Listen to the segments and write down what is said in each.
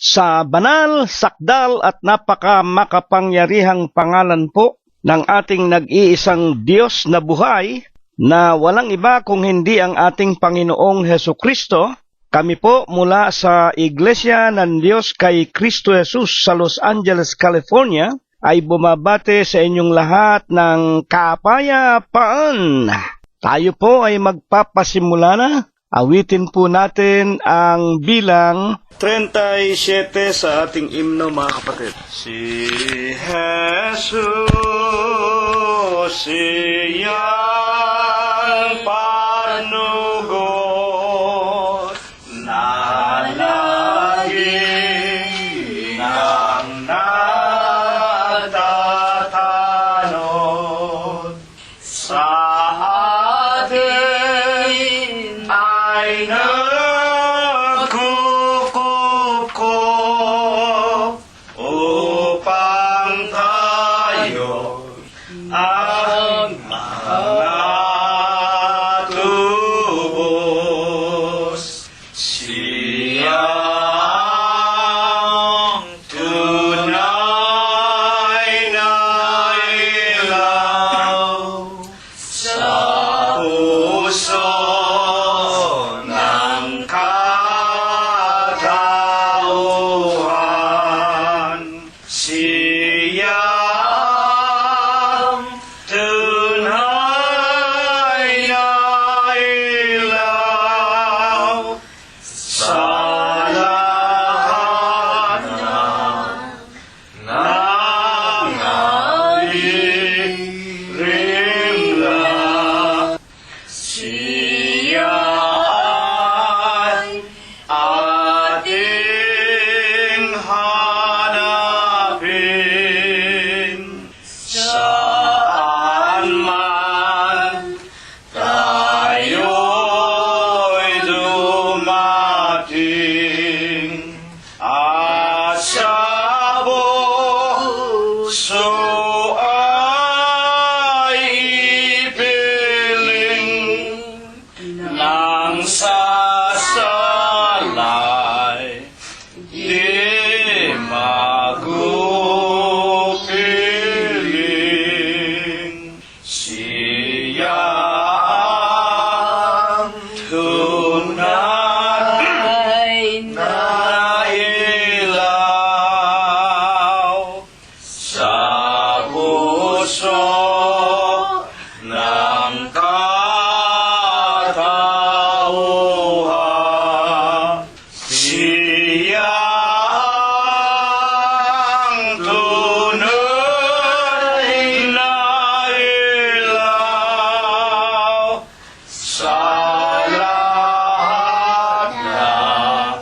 Sa banal, sakdal at napakamakapangyarihang pangalan po ng ating nag-iisang Diyos na buhay, na walang iba kung hindi ang ating Panginoong Hesukristo, kami po mula sa Iglesia ng Diyos kay Kristo Jesus sa Los Angeles, California, ay bumabate sa inyong lahat ng kapayapaan. Tayo po ay magpapasimula na. Awitin po natin ang bilang 37 sa ating himno, mga kapatid. Si Jesus, siyang panugot na lagi nang natatanod sa atin ay nagkukuko upang tayo ang matubos. Siyang tunay na ilaw sa puso ng katauhan. Siyang tunay na ilaw sa lahat ng nangangirimla. Siya ay ating hanapin saan man tayo'y dumating, at sa puso ay ipiling nang sasalay di magupiling. Siya ang tunay na ilaw sa puso ng katauhan. Siya ang tunay na ilaw sa lahat ng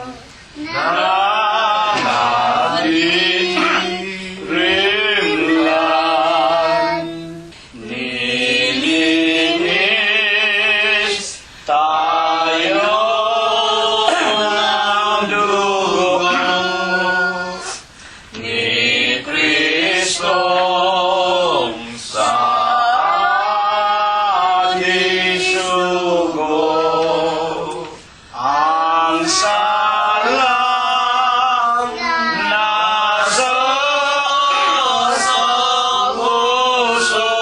nangangirimlan. Nilinis tayo ng dugo ni Kristong sa ating sugo. Ang salang nasa sa puso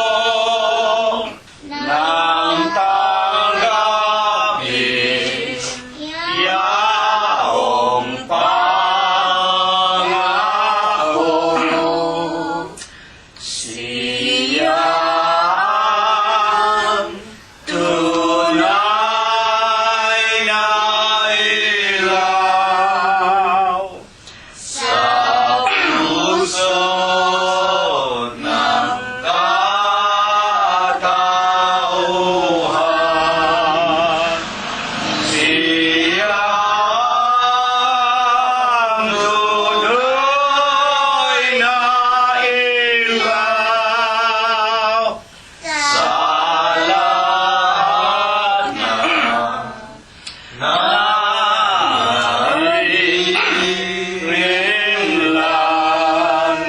nang tanggapin yaong pangako. Siyang tunay na ilaw sa puso ng katauhan. Siyang tunay na ilaw sa lahat ng nangangirimlan.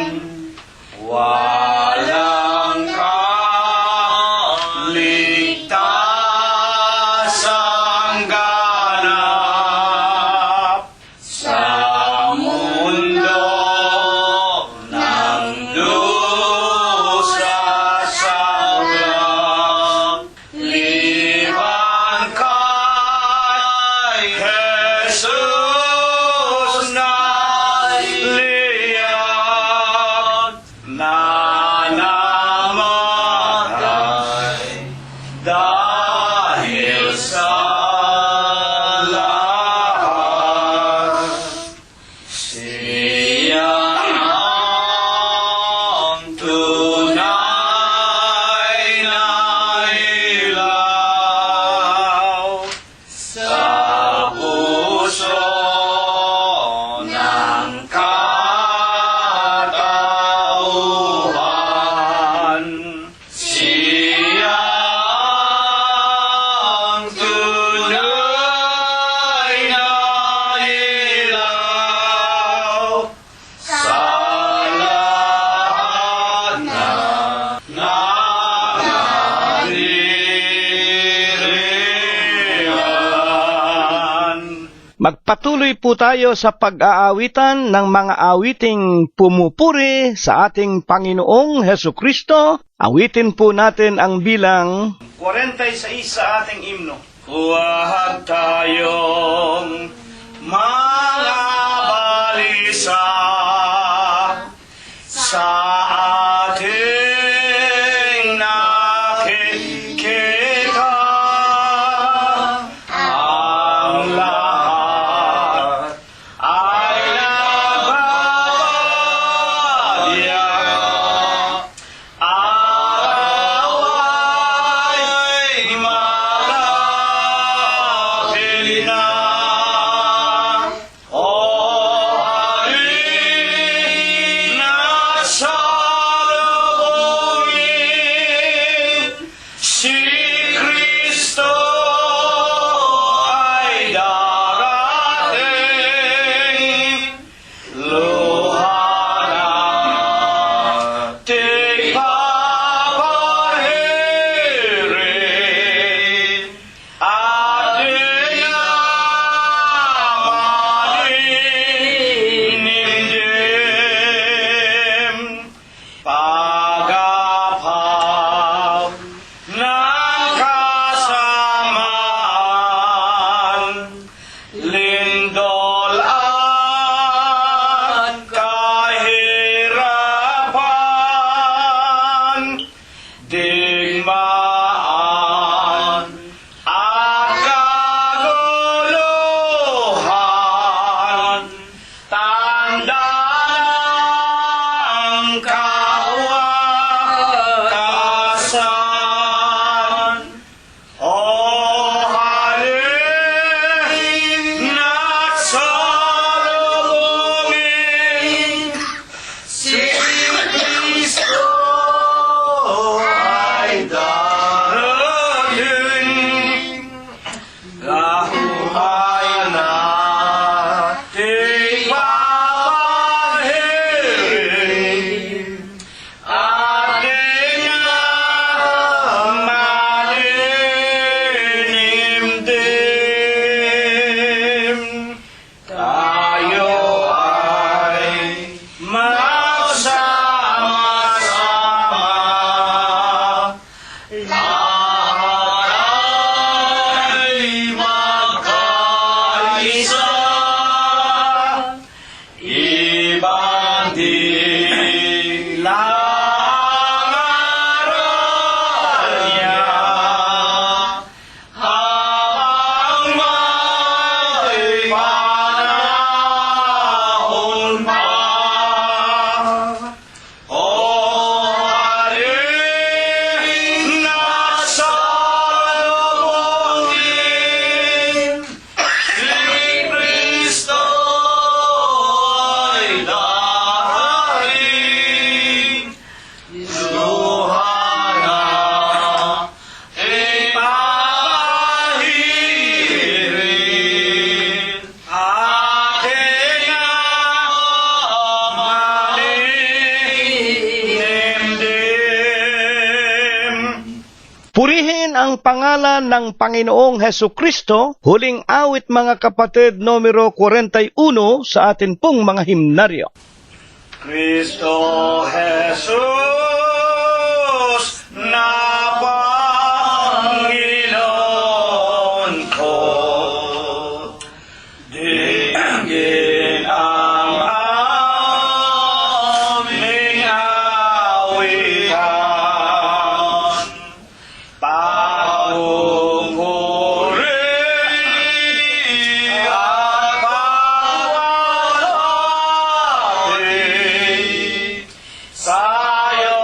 Walang kaligtasang ganap sa Magpatuloy po tayo sa pag-aawitan ng mga awiting pumupuri sa ating Panginoong Hesu Kristo. Awitin po natin ang bilang 46 sa ating himno. Huwag tayong mga balisa sa ating nakikita. Ang lahat ay nababadya. Araw ay malapit na. O halina sa lubungin, si Kristo ay darating. Luha nating papahirin, ating amanindim. Pag-apaw ng kasamaan, lindol at kahirapan, digmaan at kaguluhan, tanda ng kawakasan. O halina't sa lubungin, si Kristo ay darating. Lahuhay nating papahirin, ating amaninimdim. Tayo ay magsama-sama, lahat ay magkaisa. Ibang dilang aral niya, habang may panahon pa. O halina't sa lubungin, si Kristo ay darating. Luha nating papahirin, ating amaninimdim. Purihin ang pangalan ng Panginoong Hesu Kristo, huling awit mga kapatid, numero 41 sa atin pong mga himnaryo. Kristo Jesus na Panginoon ko, dinggin ang aming awitan. Pagpupuri at pagwalhati sa'yo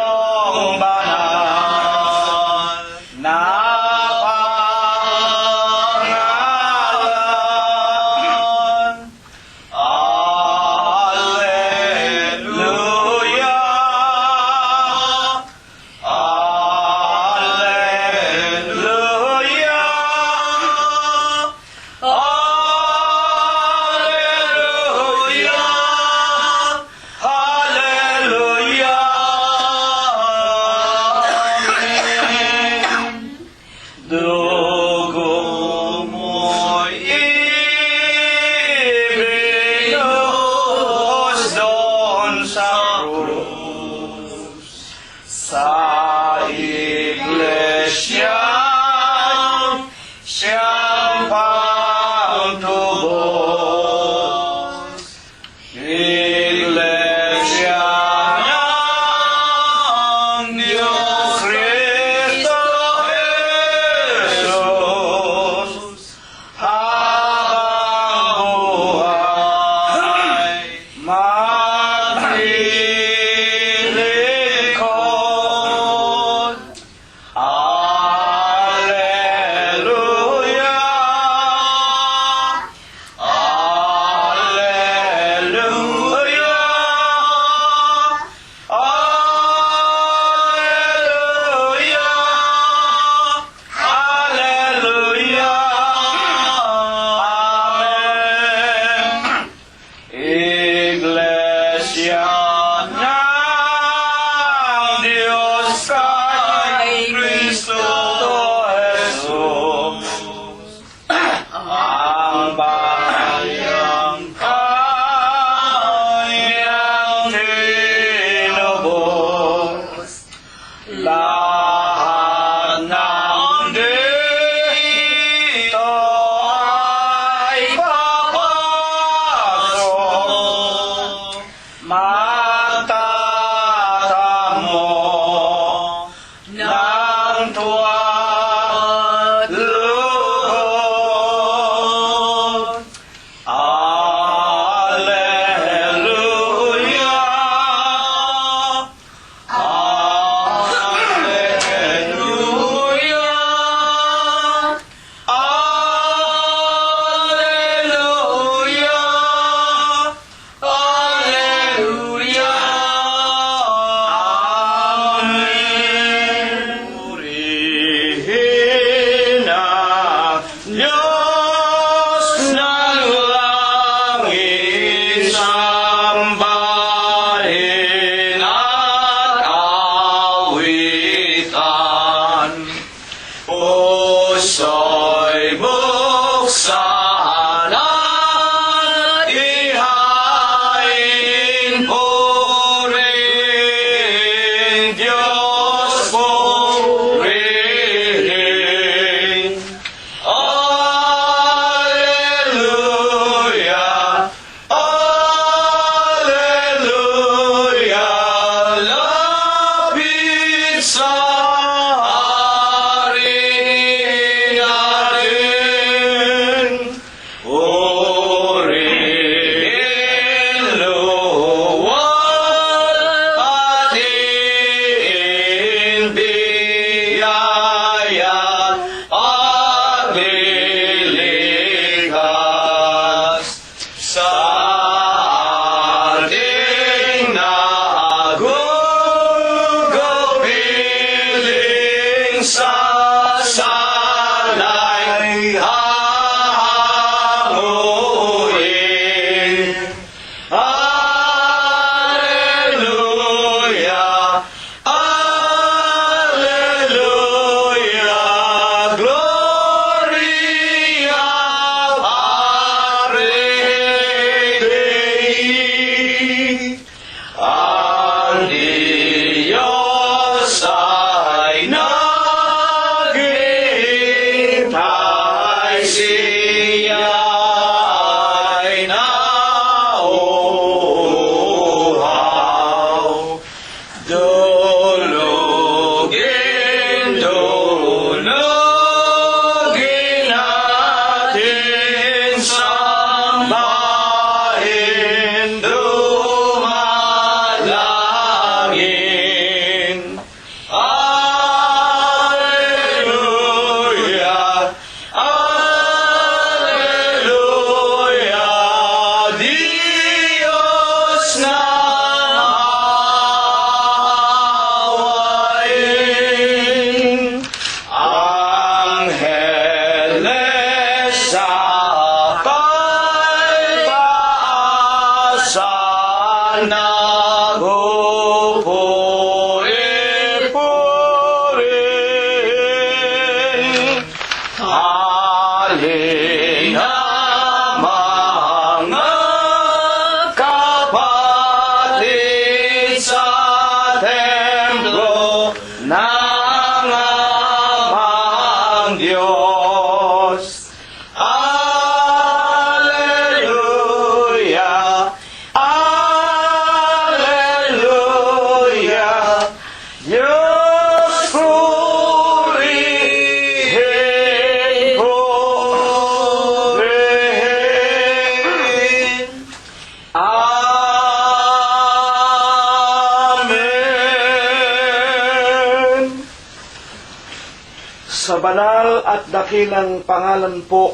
banal at dakilang pangalan po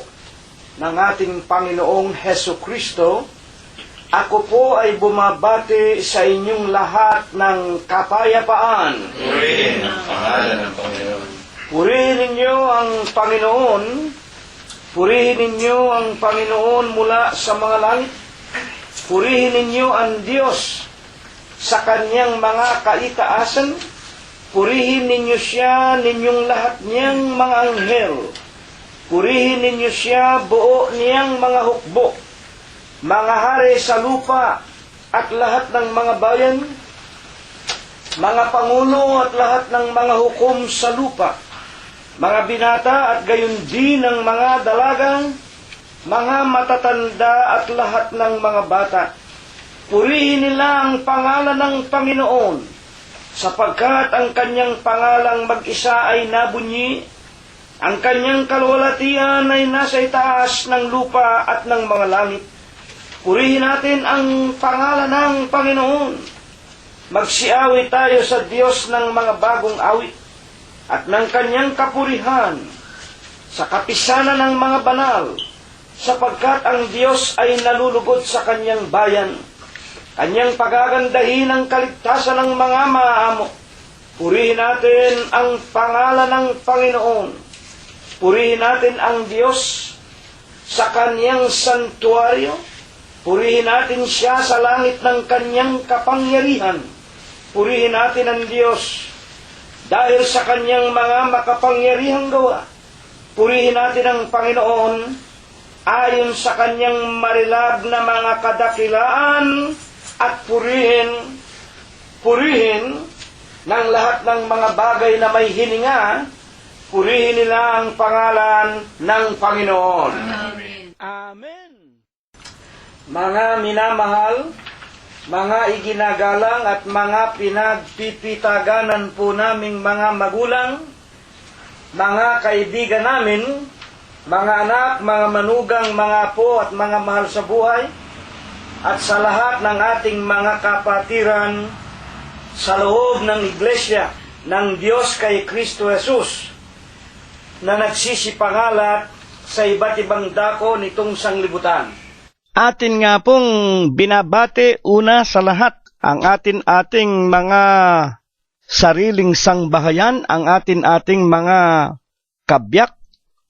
ng ating Panginoong Hesukristo, ako po ay bumabati sa inyong lahat ng kapayapaan. Purihin ang pangalan ng Panginoon. Purihin ninyo ang Panginoon. Purihin ninyo ang Panginoon mula sa mga langit. Purihin ninyo ang Diyos sa kanyang mga kaitaasan. Purihin ninyo siya, ninyong lahat niyang mga anghel. Purihin ninyo siya, buo niyang mga hukbo, mga hari sa lupa at lahat ng mga bayan, mga pangulo at lahat ng mga hukom sa lupa, mga binata at gayon din ng mga dalagang, mga matatanda at lahat ng mga bata. Purihin nila ang pangalan ng Panginoon, sapagkat ang kanyang pangalang mag-isa ay nabunyi, ang kanyang kalwalatian ay nasa itaas ng lupa at ng mga langit. Purihin natin ang pangalan ng Panginoon. Magsiawit tayo sa Diyos ng mga bagong awit at ng kanyang kapurihan sa kapisanan ng mga banal, sapagkat ang Diyos ay nalulugod sa kanyang bayan. Kanyang pagagandahin ang kaligtasan ng mga maaamo. Purihin natin ang pangalan ng Panginoon. Purihin natin ang Diyos sa kanyang santuaryo. Purihin natin siya sa langit ng kanyang kapangyarihan. Purihin natin ang Diyos dahil sa kanyang mga makapangyarihang gawa. Purihin natin ang Panginoon ayon sa kanyang marilab na mga kadakilaan at purihin ng lahat ng mga bagay na may hininga. Purihin nila ang pangalan ng Panginoon. Amen. Amen. Mga minamahal, mga iginagalang at mga pinagpipitaganan po naming mga magulang, mga kaibigan namin, mga anak, mga manugang, mga apo at mga mahal sa buhay, at sa lahat ng ating mga kapatiran sa loob ng Iglesia ng Diyos kay Kristo Jesus na nagsisipangalat sa iba't ibang dako nitong sanglibutan. Atin nga pong binabati una sa lahat ang ating mga sariling sangbahayan, ang ating mga kabyak,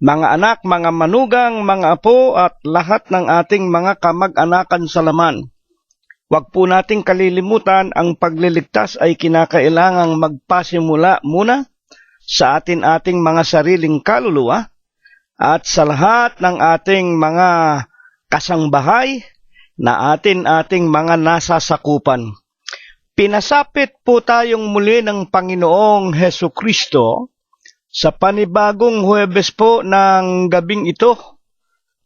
mga anak, mga manugang, mga apo at lahat ng ating mga kamag-anakan sa laman. Huwag po nating kalilimutan ang pagliligtas ay kinakailangang magpasimula muna sa ating mga sariling kaluluwa at sa lahat ng ating mga kasangbahay na ating mga nasasakupan. Pinasapit po tayong muli ng Panginoong Hesukristo sa panibagong Huwebes po ng gabing ito.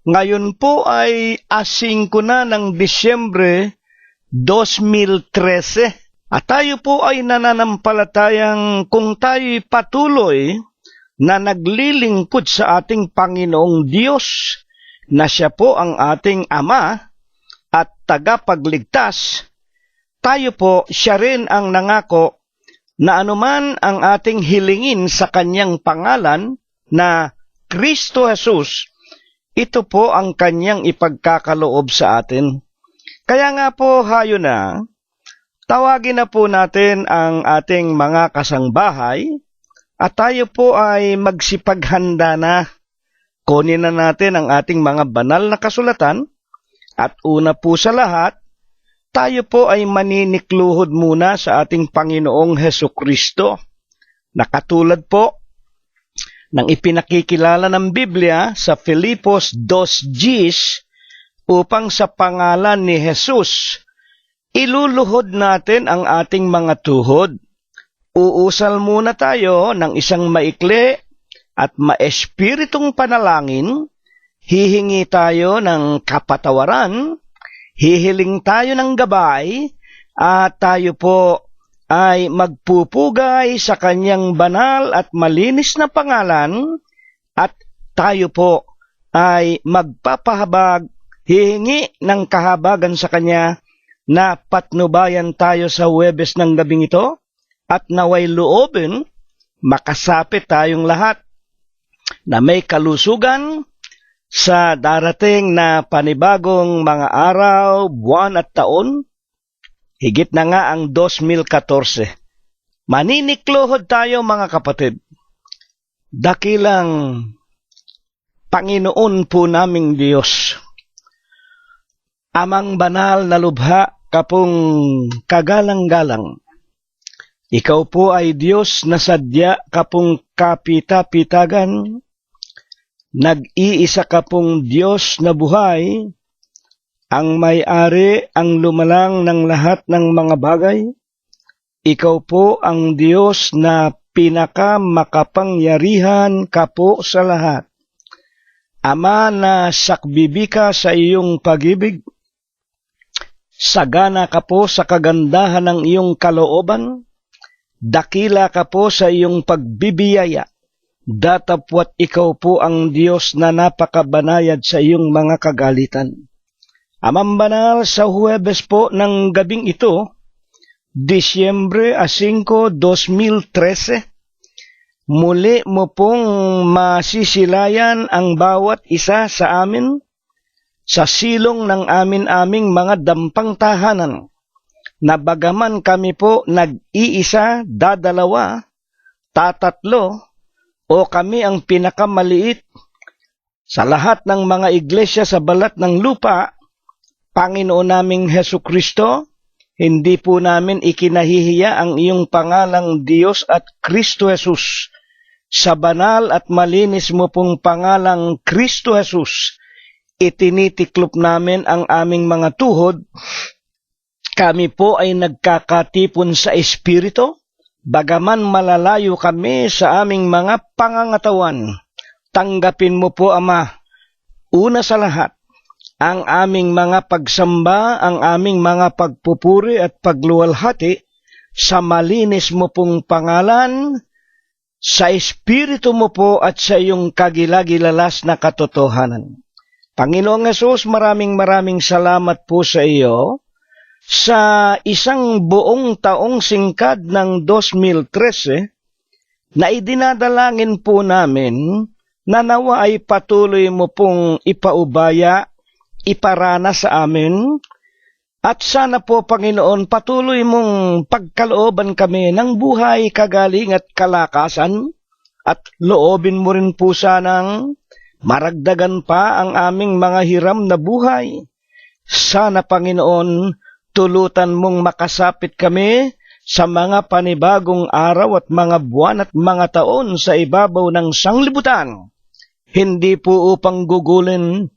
Ngayon po ay 5 na ng Disyembre 2013 at tayo po ay nananampalatayang kung tayo'y patuloy na naglilingkod sa ating Panginoong Diyos na siya po ang ating Ama at tagapagligtas, tayo po siya rin ang nangako na anuman ang ating hilingin sa kanyang pangalan na Kristo Jesus, ito po ang kanyang ipagkakaloob sa atin. Kaya nga po hayo na, tawagin na po natin ang ating mga kasangbahay at tayo po ay magsipaghanda na. Kunin na natin ang ating mga banal na kasulatan at una po sa lahat, tayo po ay maninikluhod muna sa ating Panginoong Hesukristo na katulad po ng ipinakikilala ng Biblia sa Filipos 2:10 upang sa pangalan ni Jesus, iluluhod natin ang ating mga tuhod. Uusal muna tayo ng isang maikli at maespiritong panalangin, hihingi tayo ng kapatawaran, hihiling tayo ng gabay, at tayo po ay magpupugay sa kanyang banal at malinis na pangalan, at tayo po ay magpapahabag, hihingi ng kahabagan sa kanya na patnubayan tayo sa Huwebes ng gabing ito, at naway loobin, makasapit tayong lahat na may kalusugan sa darating na panibagong mga araw, buwan at taon, higit na nga ang 2014. Maniniklohod tayo mga kapatid. Dakilang Panginoon po naming Diyos, Amang banal na lubha kapong kagalang-galang. Ikaw po ay Diyos na sadya kapong kapita-pitagan. Nag-iisa kapong Diyos na buhay, ang may-ari, ang lumalang ng lahat ng mga bagay. Ikaw po ang Diyos na pinakamakapangyarihan kapo sa lahat. Ama na sakbibika sa iyong pag-ibig, sagana ka po sa kagandahan ng iyong kalooban, dakila ka po sa iyong pagbibiyaya, datapwat ikaw po ang Diyos na napakabanayad sa iyong mga kagalitan. Amang banal, sa Huwebes po ng gabing ito, Disyembre 5, 2013, muli mo pong masisilayan ang bawat isa sa amin sa silong ng aming mga dampang tahanan, na bagaman kami po nag-iisa, dadalawa, tatatlo, o kami ang pinakamaliit sa lahat ng mga iglesia sa balat ng lupa, Panginoon naming Hesukristo, hindi po namin ikinahihiya ang iyong pangalang Diyos at Kristo Jesus. Sa banal at malinis mo pong pangalang Kristo Jesus, itinitiklop namin ang aming mga tuhod. Kami po ay nagkakatipon sa Espiritu, bagaman malalayo kami sa aming mga pangangatawan. Tanggapin mo po, Ama, una sa lahat, ang aming mga pagsamba, ang aming mga pagpupuri at pagluwalhati sa malinis mo pong pangalan, sa Espiritu mo po at sa iyong kagilagilalas na katotohanan. Panginoong Hesus, maraming salamat po sa iyo sa isang buong taong singkad ng 2013 na idinadalangin po namin na nawa ay patuloy mo pong ipaubaya, iparana sa amin, at sana po, Panginoon, patuloy mong pagkalooban kami ng buhay, kagaling at kalakasan, at loobin mo rin po sanang maragdagan pa ang aming mga hiram na buhay. Sana, Panginoon, tulutan mong makasapit kami sa mga panibagong araw at mga buwan at mga taon sa ibabaw ng sanglibutan. Hindi po upang gugulin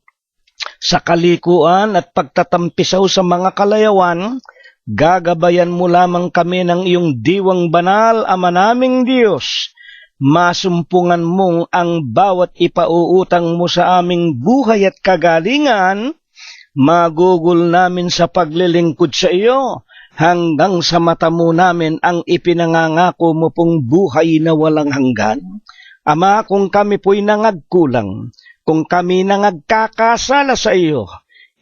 sa kalikuan at pagtatampisaw sa mga kalayawan, gagabayan mo lamang kami ng iyong diwang banal, Ama naming Diyos. Masumpungan mong ang bawat ipauutang mo sa aming buhay at kagalingan, magugol namin sa paglilingkod sa iyo, hanggang sa mata mo namin ang ipinangangako mo pong buhay na walang hanggan. Ama, kung kami po'y nangagkulang, kung kami nangagkakasala sa iyo,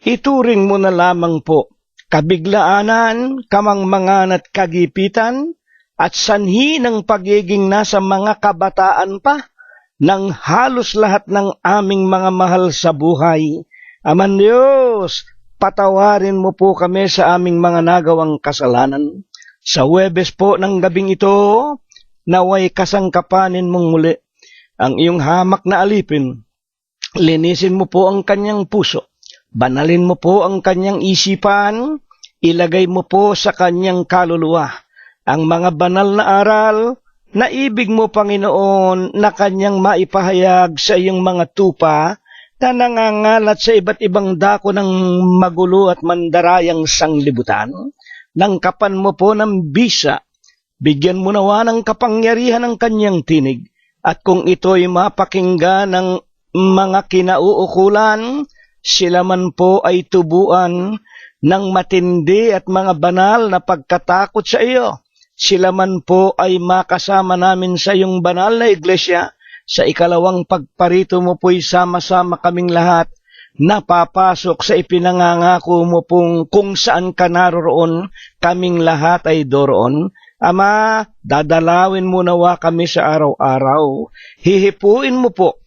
ituring mo na lamang po kabiglaanan, kamangmangan at kagipitan, at sanhi ng pagiging nasa mga kabataan pa ng halos lahat ng aming mga mahal sa buhay. Aman Diyos, patawarin mo po kami sa aming mga nagawang kasalanan. Sa Huwebes po ng gabing ito, naway kasangkapanin mong muli ang iyong hamak na alipin. Linisin mo po ang kanyang puso, banalin mo po ang kanyang isipan, ilagay mo po sa kanyang kaluluwa ang mga banal na aral na ibig mo, Panginoon, na kanyang maipahayag sa iyong mga tupa na nangangalat sa iba't ibang dako ng magulo at mandarayang sanglibutan. Langkapan mo po ng bisa, bigyan mo nawa ng kapangyarihan ng kanyang tinig, at kung ito'y mapakinggan ng mga kinauukulan, sila man po ay tubuan ng matindi at mga banal na pagkatakot sa iyo. Sila man po ay makasama namin sa iyong banal na iglesia. Sa ikalawang pagparito mo po'y sama-sama kaming lahat na papasok sa ipinangangako mo pong kung saan ka naroroon, kaming lahat ay doroon. Ama, dadalawin mo nawa kami sa araw-araw. Hihipuin mo po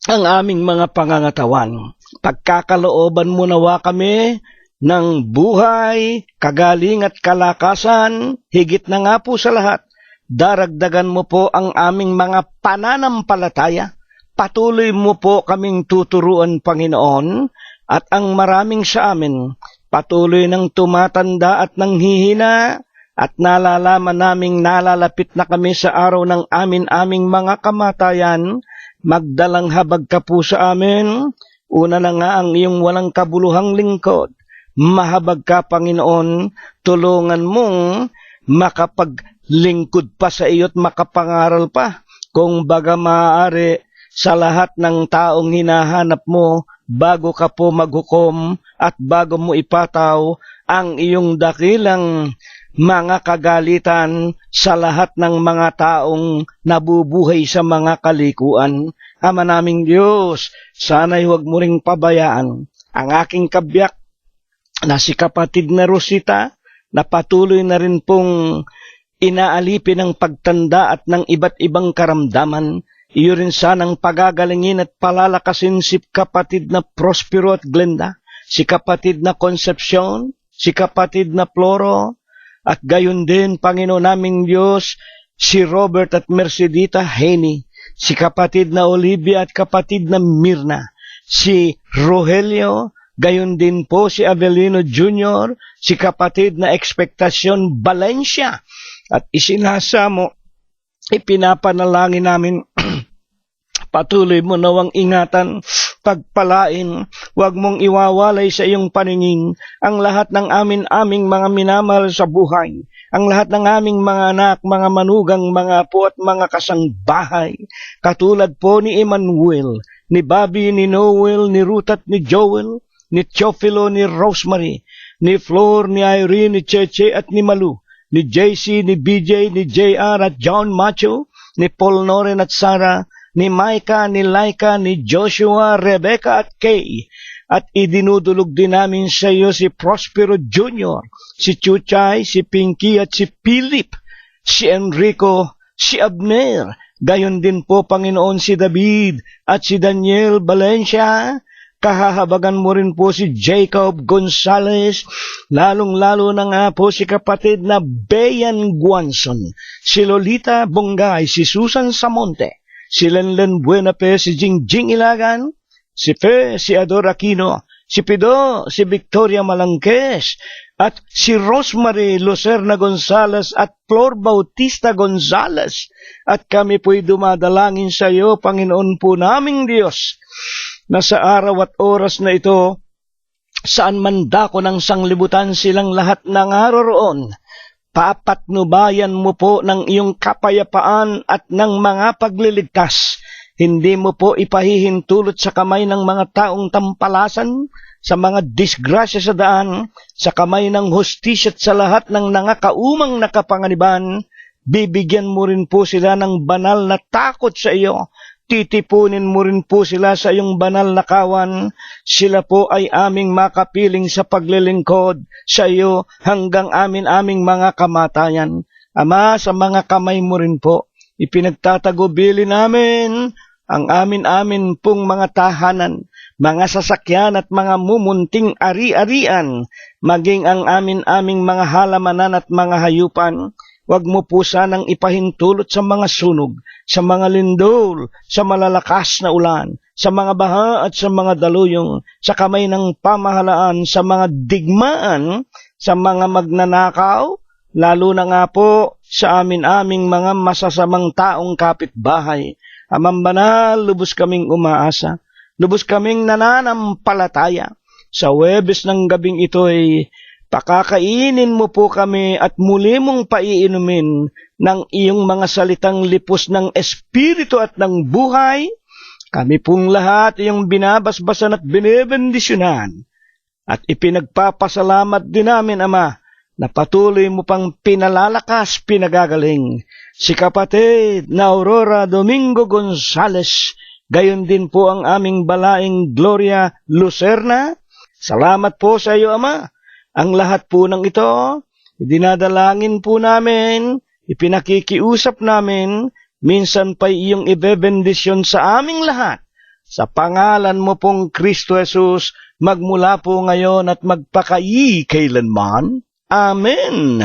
ang aming mga pangangatawan. Pagkakalooban mo nawa kami ng buhay, kagaling at kalakasan, higit na nga po sa lahat, daragdagan mo po ang aming mga pananampalataya. Patuloy mo po kaming tuturuan, Panginoon, at ang maraming sa amin, patuloy ng tumatanda at nanghihina, at nalalaman naming nalalapit na kami sa araw ng aming mga kamatayan. Magdalang habag ka po sa amin. Una na nga ang iyong walang kabuluhang lingkod. Mahabag ka, Panginoon, tulungan mong makapaglingkod pa sa iyo at makapangaral pa. Kung baga maaari sa lahat ng taong hinahanap mo, bago ka po maghukom at bago mo ipataw ang iyong dakilang mga kagalitan sa lahat ng mga taong nabubuhay sa mga kalikuan. Ama naming Diyos, sana'y huwag mo ring pabayaan ang aking kabiyak na si kapatid na Rosita, na patuloy na rin pong inaalipin ng pagtanda at ng iba't ibang karamdaman. Iyo rin sanang pagagalingin at palalakasin si kapatid na Prospero at Glenda, si kapatid na Concepcion, si kapatid na Floro, at gayon din, Panginoon naming Diyos, si Robert at Mercedita Henny, si kapatid na Olivia at kapatid na Mirna, si Rogelio, gayon din po si Avelino Jr., si kapatid na Expectacion Valencia, at isinasa mo, ipinapanalangin namin, patuloy mo nawang ingatan, pagpalain, huwag mong iwawalay sa iyong paningin ang lahat ng aming mga minamahal sa buhay, ang lahat ng aming mga anak, mga manugang, mga apo at mga kasangbahay, katulad po ni Emmanuel, ni Bobby, ni Noel, ni Ruth at ni Joel, ni Teofilo, ni Rosemary, ni Flor, ni Irene, ni Cheche at ni Malu, ni JC, ni BJ, ni JR at John Macho, ni Paul Noren at Sarah, ni Micah, ni Laika, ni Joshua, Rebecca at Kay. At idinudulog din namin sa iyo si Prospero Jr., si Chuchay, si Pinky at si Philip, si Enrico, si Abner, gayon din po Panginoon si David at si Daniel Valencia. Kahahabagan mo rin po si Jacob Gonzalez, lalong-lalo na nga po si kapatid na Bayan Guanson, si Lolita Bongay, si Susan Samonte, si Lenlen Buenape, si Jingjing Ilagan, si Fe, si Ador Aquino, si Pido, si Victoria Malangkes, at si Rosemary Lucerna Gonzalez at Flor Bautista Gonzalez. At kami po'y dumadalangin sa iyo, Panginoon po naming Diyos, na sa araw at oras na ito, saan man dako ng sanglibutan silang lahat nangaroroon, papatnubayan mo po ng iyong kapayapaan at ng mga pagliligtas. Hindi mo po ipahihintulot sa kamay ng mga taong tampalasan, sa mga disgrasya sa daan, sa kamay ng hustisya at sa lahat ng nangakaumang nakapanganiban. Bibigyan mo rin po sila ng banal na takot sa iyo. Titipunin mo rin po sila sa iyong banal na kawan. Sila po ay aming makapiling sa paglilingkod sa iyo hanggang aming mga kamatayan. Ama, sa mga kamay mo rin po, ipinagtatagubili namin ang amin pong mga tahanan, mga sasakyan at mga mumunting ari-arian, maging ang aming mga halamanan at mga hayupan. Huwag mo po sanang ipahintulot sa mga sunog, sa mga lindol, sa malalakas na ulan, sa mga baha at sa mga daluyong, sa kamay ng pamahalaan, sa mga digmaan, sa mga magnanakaw, lalo na nga po sa aming mga masasamang taong kapitbahay. Amang banal, lubos kaming umaasa, lubos kaming nananampalataya. Sa Huwebes ng gabing ito'y pakakainin mo po kami at muli mong paiinumin ng iyong mga salitang lipos ng espiritu at ng buhay. Kami pong lahat iyong binabasbasan at binibendisyonan. At ipinagpapasalamat din namin, Ama, na patuloy mo pang pinalalakas, pinagagaling si kapatid na Aurora Domingo Gonzales. Gayon din po ang aming balaing Gloria Lucerna. Salamat po sa iyo, Ama. Ang lahat po ng ito, Dinadalangin po namin, ipinakikiusap namin, minsan pa iyong ibebendisyon sa aming lahat. Sa pangalan mo pong Kristo Jesus, magmula po ngayon at magpakailanman. Amen.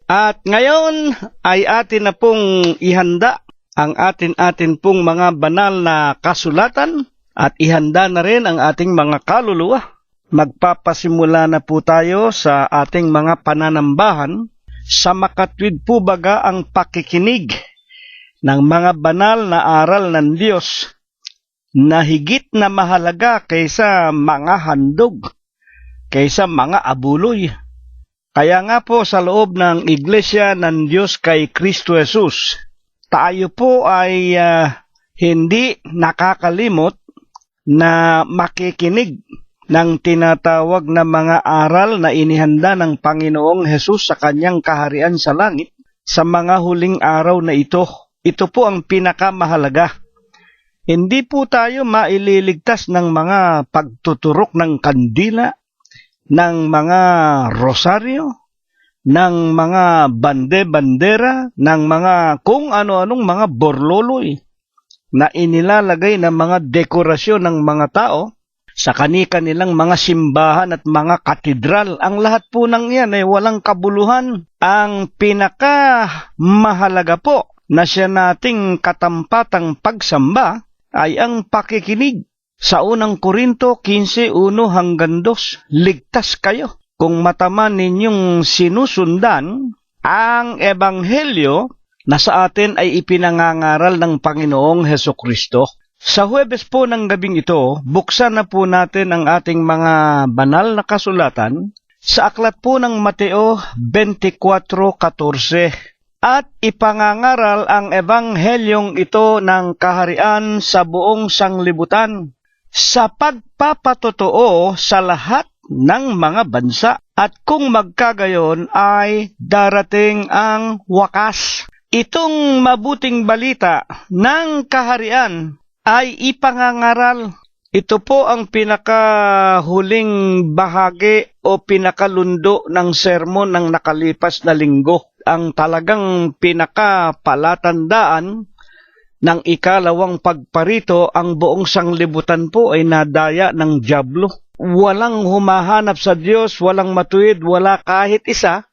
At ngayon ay atin na pong ihanda ang atin pong mga banal na kasulatan at ihanda na rin ang ating mga kaluluwa. Magpapasimula na po tayo sa ating mga pananambahan. Sa makatwid po baga ang pakikinig ng mga banal na aral ng Diyos na higit na mahalaga kaysa mga handog, kaysa mga abuloy. Kaya nga po sa loob ng Iglesia ng Diyos kay Kristo Jesus, tayo po ay hindi nakakalimot na makikinig ng tinatawag na mga aral na inihanda ng Panginoong Hesus sa kanyang kaharian sa langit sa mga huling araw na ito. Ito po ang pinakamahalaga. Hindi po tayo maililigtas ng mga pagtuturok ng kandila, ng mga rosaryo, ng mga bande-bandera, ng mga kung ano-anong mga borloloy na inilalagay ng mga dekorasyon ng mga tao sa kanilang mga simbahan at mga katedral. Ang lahat po ng yan ay walang kabuluhan. Ang pinakamahalaga po na siya nating katampatang pagsamba ay ang pakikinig. Sa unang Korinto 15:1-2, ligtas kayo kung mataman ninyong sinusundan ang ebanghelyo na sa atin ay ipinangangaral ng Panginoong Hesukristo. Sa Huwebes po ng gabing ito, buksan na po natin ang ating mga banal na kasulatan sa aklat po ng Mateo 24:14 at ipangangaral ang ebanghelyong ito ng kaharian sa buong sanglibutan sa pagpapatotoo sa lahat ng mga bansa at kung magkagayon ay darating ang wakas. Itong mabuting balita ng kaharian ay ipangangaral. Ito po ang pinakahuling bahagi o pinakalundo ng sermon ng nakalipas na linggo. Ang talagang pinakapalatandaan ng ikalawang pagparito, ang buong sanglibutan po ay nadaya ng dyablo. Walang humahanap sa Diyos, walang matuwid, wala kahit isa,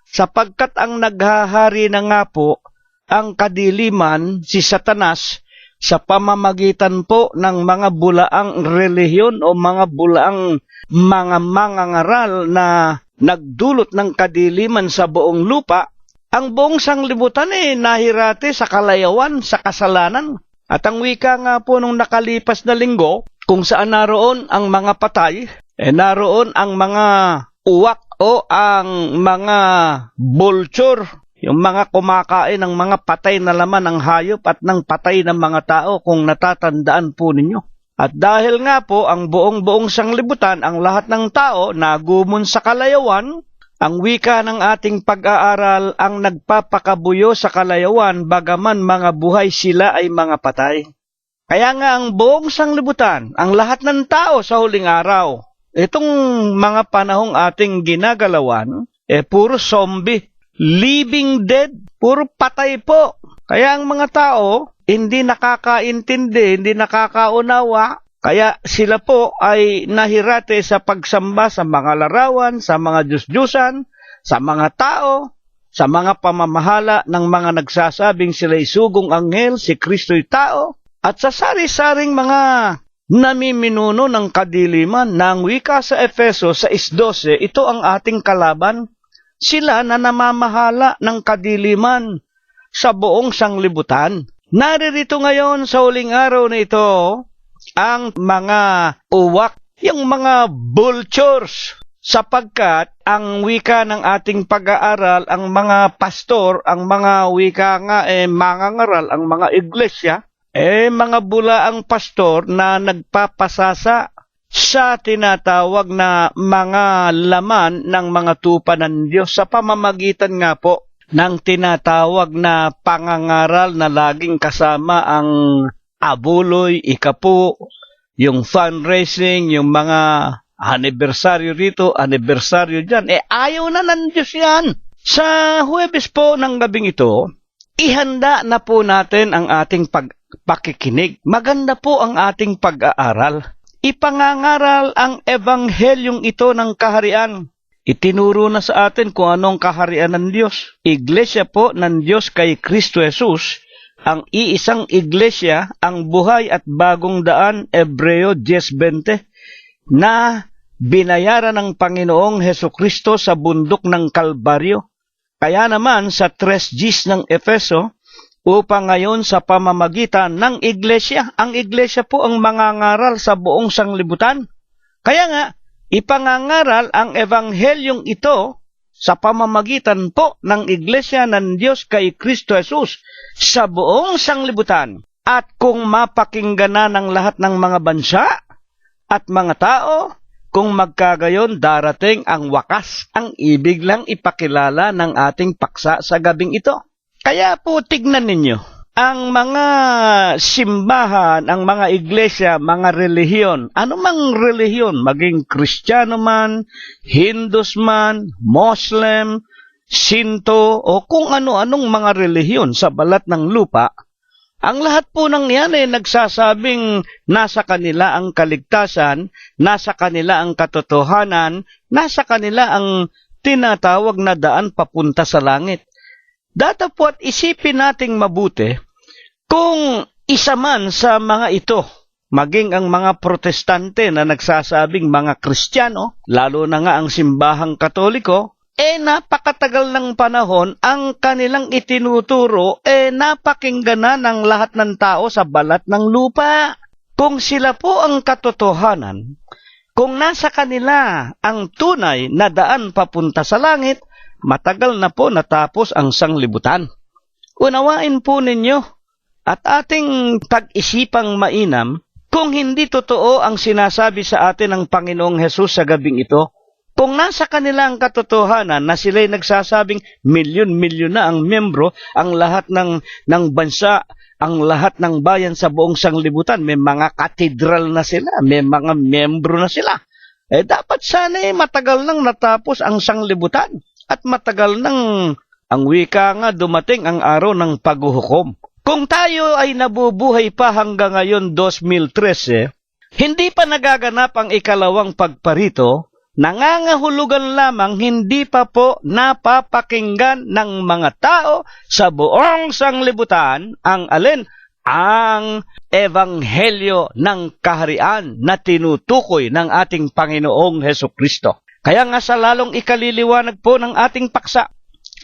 sapagkat ang naghahari na nga po ang kadiliman, si Satanas, sa pamamagitan po ng mga bulaang relihiyon o mga bulaang mga mangangaral na nagdulot ng kadiliman sa buong lupa. Ang buong sanglibutan nahirate sa kalayawan, sa kasalanan. At ang wika nga po nung nakalipas na linggo, kung saan naroon ang mga patay, naroon ang mga uwak o ang mga vulture, yung mga kumakain ng mga patay na laman ng hayop at ng patay ng mga tao, kung natatandaan po ninyo. At dahil nga po ang buong sanglibutan, ang lahat ng tao nagumon sa kalayawan, ang wika ng ating pag-aaral ang nagpapakabuyo sa kalayawan bagaman mga buhay sila ay mga patay. Kaya nga ang buong sanglibutan, ang lahat ng tao sa huling araw, itong mga panahong ating ginagalawan, puro zombie, living dead, puro patay po. Kaya ang mga tao hindi nakakaintindi, hindi nakakaunawa, kaya sila po ay nahirate sa pagsamba sa mga larawan, sa mga Diyos-Diyusan, sa mga tao, sa mga pamamahala ng mga nagsasabing sila'y sugong anghel, si Kristo'y tao, at sa sari-saring mga namiminuno ng kadiliman. Nang wika sa Efeso 6:12, ito ang ating kalaban. Sila na namamahala ng kadiliman sa buong sanglibutan. Naririto ngayon sa huling araw na ito ang mga uwak, yung mga vultures, sapagkat ang wika ng ating pag-aaral, ang mga pastor, ang mga wika nga mangangaral, ang mga iglesia, mga bulaang pastor na nagpapasasa sa tinatawag na mga laman ng mga tupa ng Diyos sa pamamagitan nga po ng tinatawag na pangangaral na laging kasama ang abuloy, ikapu, yung fundraising, yung mga anibersaryo rito, anibersaryo dyan. Ayaw na ng Diyos yan. Sa Huwebes po ng gabing ito, ihanda na po natin ang ating pakikinig. Maganda po ang ating pag-aaral. Ipangangaral ang ebanghelyong ito ng kaharian. Itinuro na sa atin kung anong kaharian ng Diyos. Iglesia po ng Diyos kay Kristo Jesus, ang iisang iglesia, ang buhay at bagong daan, Hebreo 10:20, na binayaran ng Panginoong Hesukristo sa bundok ng Kalbaryo. Kaya naman sa 3 ng Efeso, upang ngayon sa pamamagitan ng iglesia, ang iglesia po ang mangangaral sa buong sanglibutan. Kaya nga, ipangangaral ang ebanghelyong ito sa pamamagitan po ng iglesia ng Diyos kay Kristo Jesus sa buong sanglibutan. At kung mapakinggan na ng lahat ng mga bansa at mga tao, kung magkagayon darating ang wakas, ang ibig lang ipakilala ng ating paksa sa gabing ito. Kaya po tignan ninyo, ang mga simbahan, ang mga iglesia, mga relihiyon, anumang relihiyon, maging Kristiyano man, Hindus man, Muslim, Sinto, o kung ano-anong mga relihiyon sa balat ng lupa, ang lahat po ng yan nagsasabing nasa kanila ang kaligtasan, nasa kanila ang katotohanan, nasa kanila ang tinatawag na daan papunta sa langit. Datapwat isipin nating mabuti kung isa man sa mga ito, maging ang mga protestante na nagsasabing mga Kristiyano, lalo na nga ang simbahang Katoliko, napakatagal ng panahon ang kanilang itinuturo, napakinggan na ng lahat ng tao sa balat ng lupa. Kung sila po ang katotohanan, kung nasa kanila ang tunay na daan papunta sa langit, matagal na po natapos ang sanglibutan. Unawain po ninyo at ating pag-isipang mainam kung hindi totoo ang sinasabi sa atin ng Panginoong Hesus sa gabing ito. Kung nasa kanila ang katotohanan na sila'y nagsasabing milyon-milyon na ang miyembro, ang lahat ng bansa, ang lahat ng bayan sa buong sanglibutan, may mga katedral na sila, may mga miyembro na sila. Dapat sana matagal nang natapos ang sanglibutan at matagal nang ang wika nga dumating ang araw ng paghuhukom. Kung tayo ay nabubuhay pa hanggang ngayon 2013, hindi pa nagaganap ang ikalawang pagparito, nangangahulugan lamang hindi pa po napapakinggan ng mga tao sa buong sanglibutan ang alin? Ang ebanghelyo ng kaharian na tinutukoy ng ating Panginoong Hesukristo. Kaya nga sa lalong ikaliliwanag po ng ating paksa,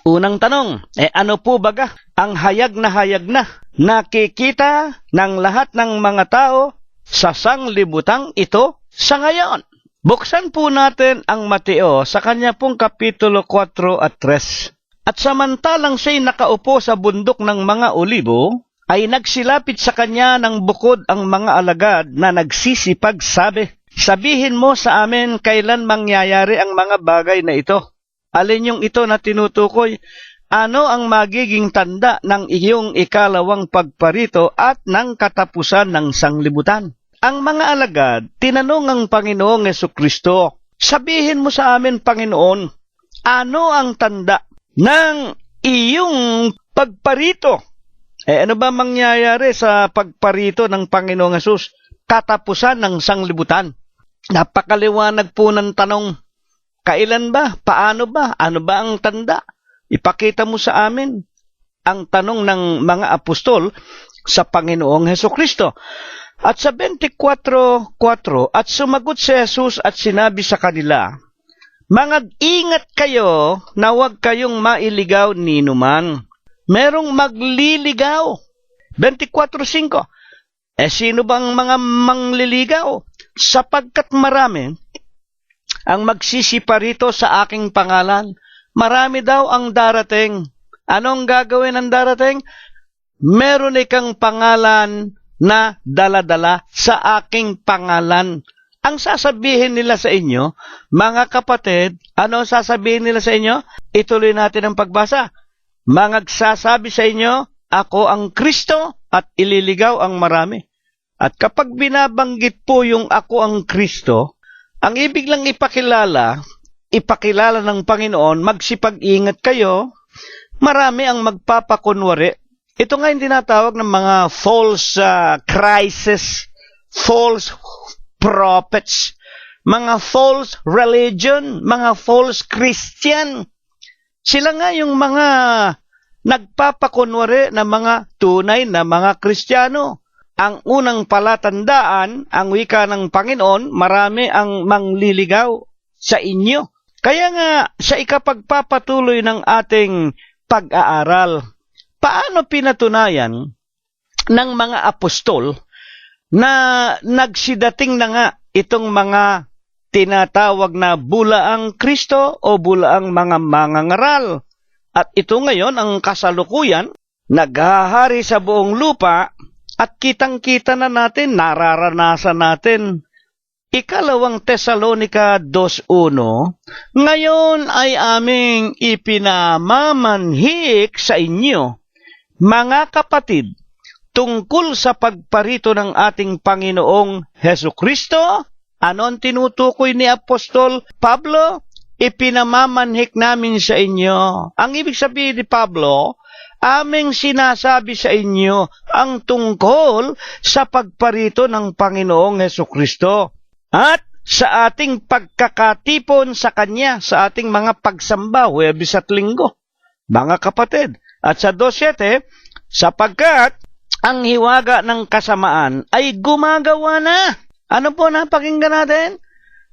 unang tanong, ano po baga ang hayag na nakikita ng lahat ng mga tao sa sanglibutang ito sa ngayon? Buksan po natin ang Mateo sa kanya pong kapitulo 4 at 3. At samantalang siya'y nakaupo sa bundok ng mga olibo, ay nagsilapit sa kanya ng bukod ang mga alagad na nagsisipag sabi, "Sabihin mo sa amin kailan mangyayari ang mga bagay na ito. Alin yung ito na tinutukoy? Ano ang magiging tanda ng iyong ikalawang pagparito at ng katapusan ng sanglibutan?" Ang mga alagad, tinanong ang Panginoong Hesukristo, "Sabihin mo sa amin, Panginoon, ano ang tanda ng iyong pagparito?" Ano ba mangyayari sa pagparito ng Panginoong Hesus? Katapusan ng sanglibutan. Napakaliwanag po ng tanong. Kailan ba? Paano ba? Ano ba ang tanda? Ipakita mo sa amin. Ang tanong ng mga apostol sa Panginoong Hesukristo. At sa 24:4, at sumagot si Jesus at sinabi sa kanila, "Mangag-ingat kayo na huwag kayong mailigaw ninuman. Merong magliligaw." 24:5, sino bang mga mangliligaw? "Sapagkat marami ang magsisiparito sa aking pangalan." Marami daw ang darating. Anong gagawin ng darating? Meron ikang pangalan na dala-dala sa aking pangalan. Ang sasabihin nila sa inyo, mga kapatid, ano sasabihin nila sa inyo? Ituloy natin ang pagbasa. Magsasabi sa inyo, "Ako ang Kristo," at ililigaw ang marami. At kapag binabanggit po yung "ako ang Kristo," Ang ibig lang ipakilala ng Panginoon, magsipag-ingat kayo, marami ang magpapakunwari. Ito nga yung tinatawag ng mga false crisis, false prophets, mga false religion, mga false Christian. Sila nga yung mga nagpapakunwari na mga tunay na mga Kristiyano. Ang unang palatandaan, ang wika ng Panginoon, marami ang mangliligaw sa inyo. Kaya nga, sa ikapagpapatuloy ng ating pag-aaral, paano pinatunayan ng mga apostol na nagsidating na nga itong mga tinatawag na bulaang Kristo o bulaang mga mangangaral? At ito ngayon ang kasalukuyan, naghahari sa buong lupa at kitang-kita na natin, nararanasan natin. Ikalawang Tesalonica 2:1, ngayon ay aming ipinamamanhik sa inyo, mga kapatid, tungkol sa pagparito ng ating Panginoong Hesukristo. Ano ang tinutukoy ni Apostol Pablo? Ipinamamanhik namin sa inyo. Ang ibig sabihin ni Pablo, aming sinasabi sa inyo ang tungkol sa pagparito ng Panginoong Hesukristo at sa ating pagkakatipon sa Kanya, sa ating mga pagsamba, Huwebes at Linggo, mga kapatid. At sa 2:7, sapagkat ang hiwaga ng kasamaan ay gumagawa na. Ano po napakinggan natin?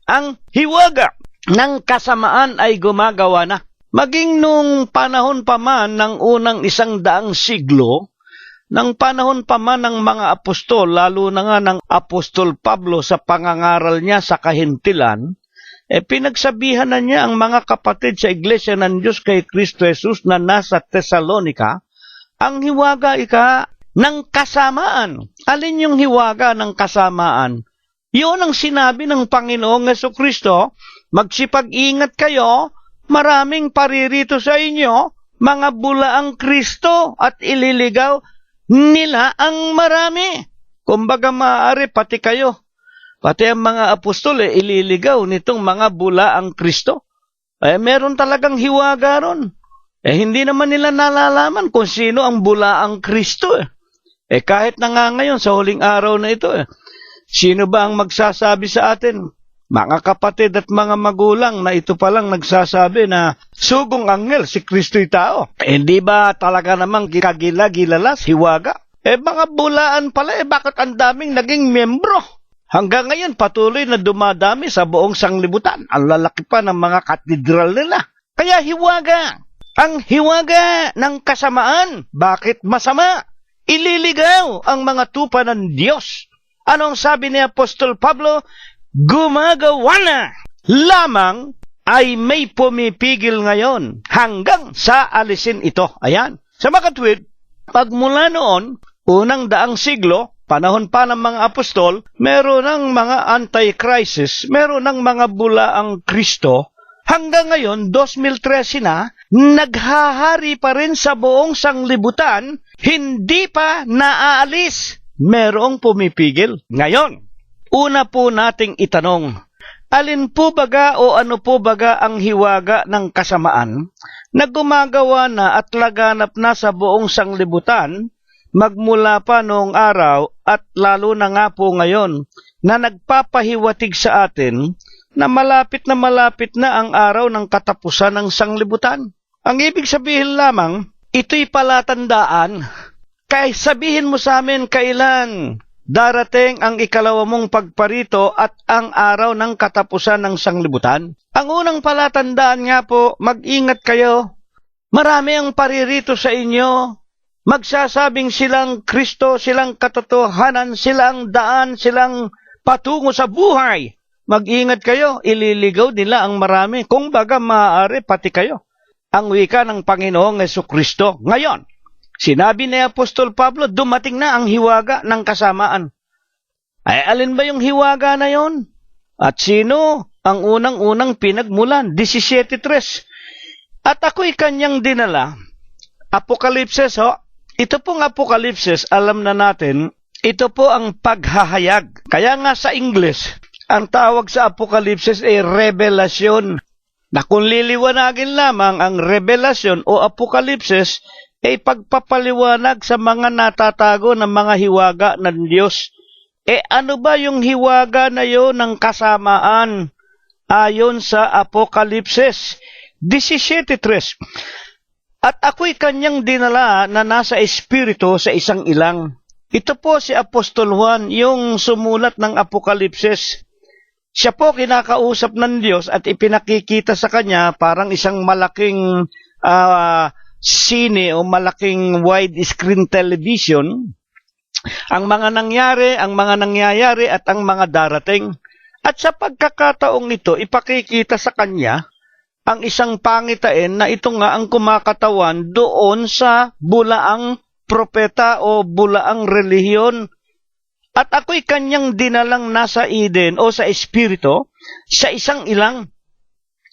Ang hiwaga ng kasamaan ay gumagawa na. Maging nung panahon pa man ng unang 100 siglo, ng panahon pa man ng mga apostol, lalo na nga ng Apostol Pablo sa pangangaral niya sa kahintilan, pinagsabihan na niya ang mga kapatid sa Iglesia ng Diyos kay Kristo Jesus na nasa Tesalonica, ang hiwaga ng kasamaan. Alin yung hiwaga ng kasamaan? Yun ang sinabi ng Panginoong Hesukristo, magsipag-ingat kayo, maraming paririto sa inyo, mga bulaang Kristo, at ililigaw nila ang marami. Kumbaga maaari pati kayo, pati ang mga apostol ililigaw nitong mga bulaang Kristo. Meron talagang hiwaga ron. Hindi naman nila nalalaman kung sino ang bulaang Kristo. Kahit na nga ngayon sa huling araw na ito, sino ba ang magsasabi sa atin? Mga kapatid at mga magulang na ito palang nagsasabi na sugong anghel si Kristo'y tao. Hindi ba talaga namang kagila-gilalas, hiwaga? Mga bulaan pala, bakit ang daming naging membro? Hanggang ngayon patuloy na dumadami sa buong sanglibutan. Ang lalaki pa ng mga katedral nila. Kaya hiwaga. Ang hiwaga ng kasamaan. Bakit masama? Ililigaw ang mga tupa ng Diyos. Anong sabi ni Apostol Pablo? Gumagawa na lamang ay may pumipigil ngayon hanggang sa alisin ito. Ayan. Sa makatwid, pagmula noon, unang 100 siglo, panahon pa ng mga apostol, meron ng mga anti-crisis, meron ng mga bulaang Kristo. Hanggang ngayon, 2013 na, naghahari pa rin sa buong sanglibutan, hindi pa naaalis. Merong pumipigil. Ngayon, una po nating itanong, alin po baga o ano po baga ang hiwaga ng kasamaan na gumagawa na at laganap na sa buong sanglibutan magmula pa noong araw at lalo na nga po ngayon na nagpapahiwatig sa atin na malapit na ang araw ng katapusan ng sanglibutan? Ang ibig sabihin lamang, ito'y palatandaan. Kaya sabihin mo sa amin kailan darating ang ikalawa mong pagparito at ang araw ng katapusan ng sanglibutan. Ang unang palatandaan nga po, mag-ingat kayo. Marami ang paririto sa inyo. Magsasabing silang Kristo, silang katotohanan, silang daan, silang patungo sa buhay. Mag-ingat kayo, ililigaw nila ang marami. Kung baga maaari pati kayo. Ang wika ng Panginoong Hesukristo. Ngayon, sinabi ni Apostol Pablo, dumating na ang hiwaga ng kasamaan. Ay, alin ba yung hiwaga na yon? At sino ang unang-unang pinagmulan? 17:3. At ako'y kanyang dinala. Apokalipsis, ho? Ito pong Apokalipsis, alam na natin, ito po ang paghahayag. Kaya nga sa English, ang tawag sa Apokalipsis ay revelasyon. Na kung liliwanagin lamang ang revelasyon o Apokalipsis, ay pagpapaliwanag sa mga natatago ng mga hiwaga ng Diyos. Ano ba yung hiwaga na yon ng kasamaan? Ayon sa Apokalipsis 17:3. At ako'y kanyang dinala na nasa espiritu sa isang ilang. Ito po si Apostol Juan, yung sumulat ng Apokalipsis. Siya po kinakausap ng Diyos at ipinakikita sa kanya parang isang malaking sine o malaking widescreen television. Ang mga nangyayari at ang mga darating. At sa pagkakataong ito, ipakikita sa kanya ang isang pangitain na ito nga ang kumakatawan doon sa bulaang propeta o bulaang relihiyon. At ako'y kanyang dinalang nasa Eden o sa Espiritu sa isang ilang.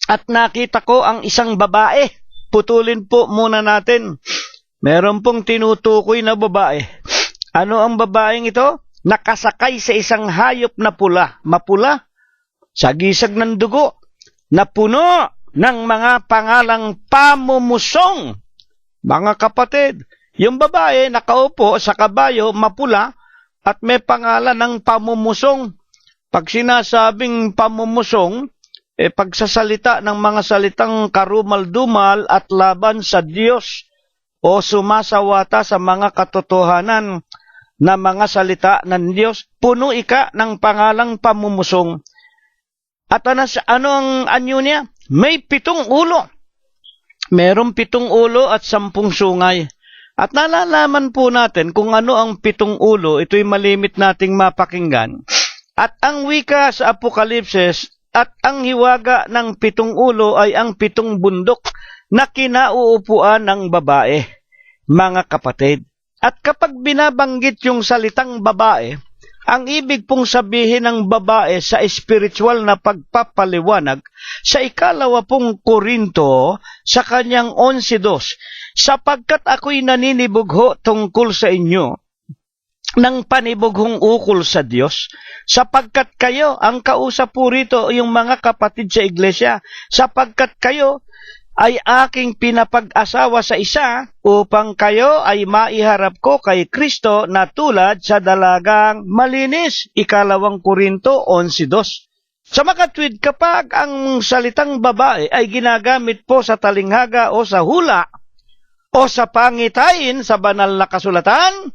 At nakita ko ang isang babae. Putulin po muna natin. Meron pong tinutukoy na babae. Ano ang babaeng ito? Nakasakay sa isang hayop na mapula, sa gisag ng dugo, na puno ng mga pangalang pamumusong. Mga kapatid, yung babae nakaupo sa kabayo, mapula, at may pangalan ng pamumusong. Pag sinasabing pamumusong, pagsasalita ng mga salitang karumal-dumal at laban sa Diyos o sumasawata sa mga katotohanan na mga salita ng Diyos, puno ika ng pangalang pamumusong. At ano ang anyo niya? May 7 ulo. Merong 7 ulo at 10 sungay. At nalalaman po natin kung ano ang 7 ulo, ito'y malimit nating mapakinggan. At ang wika sa Apokalipsis at ang hiwaga ng 7 ulo ay ang 7 bundok na kinauupuan ng babae, mga kapatid. At kapag binabanggit yung salitang babae, ang ibig pong sabihin ng babae sa espiritual na pagpapaliwanag sa 2 Korinto sa kanyang 11:2, sapagkat ako'y naninibugho tungkol sa inyo ng panibughong ukol sa Diyos, sapagkat kayo, ang kausap po rito yung mga kapatid sa iglesia, sapagkat kayo ay aking pinapag-asawa sa isa upang kayo ay maiharap ko kay Kristo na tulad sa dalagang malinis. 2 Korinto 11:2. Sa makatwid, kapag ang salitang babae ay ginagamit po sa talinghaga o sa hula o sa pangitain sa banal na kasulatan,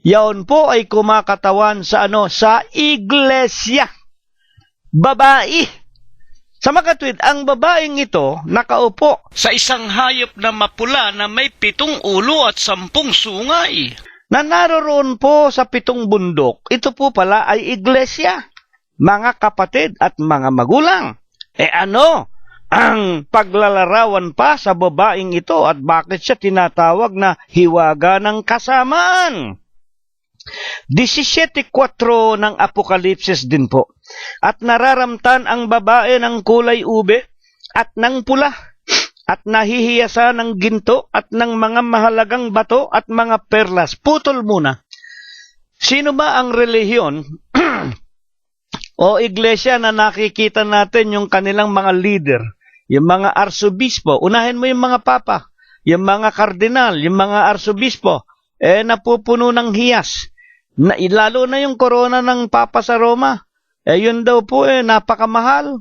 yaon po ay kumakatawan sa sa iglesia. Babae. Sa makatwid, ang babaeng ito nakaupo sa isang hayop na mapula na may 7 ulo at 10 sungay. Na naroon po sa 7 bundok, ito po pala ay iglesia, mga kapatid at mga magulang. Ano ang paglalarawan pa sa babaeng ito at bakit siya tinatawag na hiwaga ng kasamaan? 17:4 ng Apokalipsis din po. At nararamtan ang babae ng kulay ube at ng pula at nahihiyasa ng ginto at ng mga mahalagang bato at mga perlas. Putol muna. Sino ba ang relihiyon o iglesia na nakikita natin yung kanilang mga leader, yung mga arsobispo? Unahin mo yung mga papa, yung mga kardinal, yung mga arsobispo, napupuno ng hiyas. Lalo na yung korona ng Papa sa Roma. Yun daw po napakamahal.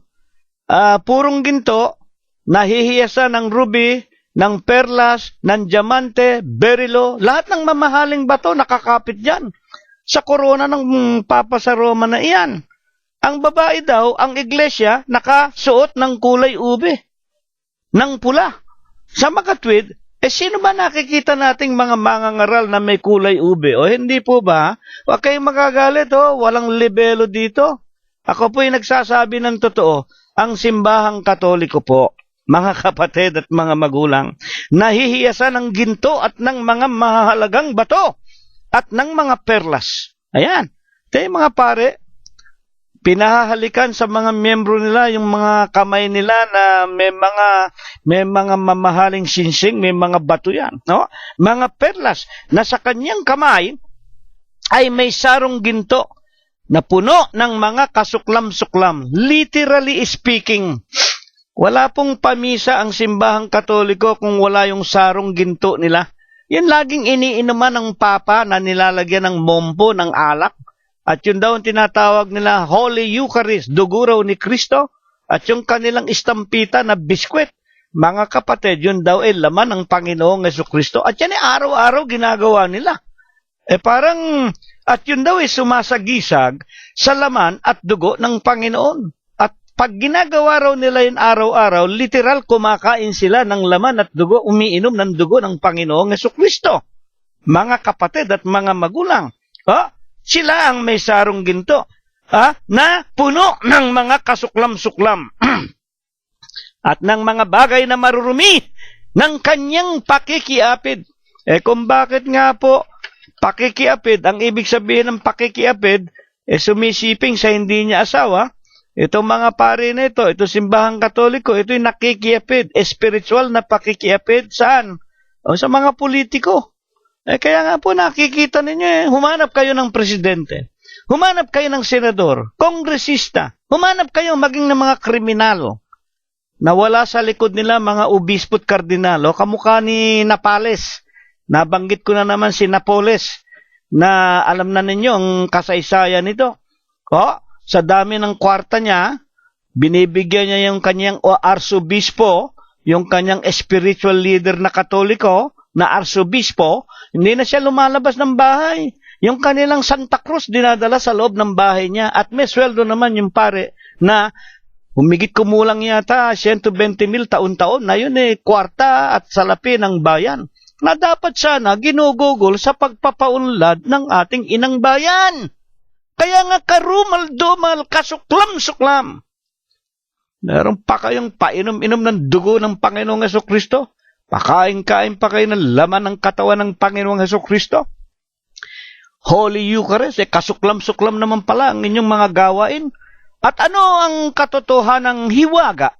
Purong ginto, nahihiyasa ng ruby, ng perlas, ng diamante, berilo, lahat ng mamahaling bato nakakapit dyan. Sa korona ng Papa sa Roma na iyan. Ang babae daw, ang iglesia, nakasuot ng kulay ube, ng pula. Sa makatwid, sino ba nakikita nating mga mangangaral na may kulay ube? O hindi po ba? Huwag kayong magagalit, walang libelo dito. Ako po'y nagsasabi ng totoo. Ang simbahang Katoliko po, mga kapatid at mga magulang, nahihiyasan ng ginto at ng mga mahalagang bato at ng mga perlas. Ayan. Ito yung mga pare, pinahahalikan sa mga miyembro nila yung mga kamay nila na may mga mamahaling sinsing, may mga bato yan, no? Mga perlas na sa kanyang kamay ay may sarong ginto na puno ng mga kasuklam-suklam. Literally speaking, wala pong pamisa ang simbahang Katoliko kung wala yung sarong ginto nila. Yan laging iniinuman ng Papa na nilalagyan ng mompo, ng alak. At yun daw ang tinatawag nila Holy Eucharist, dugo raw ni Kristo. At yung kanilang istampita na biskwit, mga kapatid, yun daw ay laman ng Panginoong Jesucristo. At yan ay araw-araw ginagawa nila. Parang, at yun daw ay sumasagisag sa laman at dugo ng Panginoon. At pag ginagawa raw nila yun araw-araw, literal kumakain sila ng laman at dugo, umiinom ng dugo ng Panginoong Jesucristo. Mga kapatid at mga magulang, sila ang may sarong ginto, na puno ng mga kasuklam-suklam at ng mga bagay na marurumi ng kanyang pakikiapid. Kung bakit nga po pakikiapid, ang ibig sabihin ng pakikiapid, sumisiping sa hindi niya asawa. Itong mga pare na ito simbahang Katoliko, ito'y nakikiapid, spiritual na pakikiapid. Saan? Sa mga politiko. Kaya nga po nakikita ninyo, humanap kayo ng presidente, humanap kayo ng senador, kongresista, humanap kayo maging ng mga kriminalo, na wala sa likod nila mga obispo at kardinalo, kamukha ni Napales. Nabanggit ko na naman si Napoles, na alam na ninyo ang kasaysayan nito. Sa dami ng kwarta niya, binibigyan niya yung kanyang arsobispo, yung kanyang spiritual leader na Katoliko, na arsobispo, hindi na siya lumalabas ng bahay. Yung kanilang Santa Cruz, dinadala sa loob ng bahay niya. At may sweldo naman yung pare na humigit kumulang yata 120,000 taon-taon na yun kwarta at salapi ng bayan. Na dapat sana ginugugol sa pagpapaunlad ng ating inang bayan. Kaya nga karumal-dumal, kasuklam-suklam. Meron pa kayong painom-inom ng dugo ng Panginoong Jesucristo? Pakain-kain pa kayo ng laman ng katawan ng Panginoong Jesucristo? Holy Eucharist, kasuklam-suklam naman pala ang inyong mga gawain. At ano ang katotohanang hiwaga?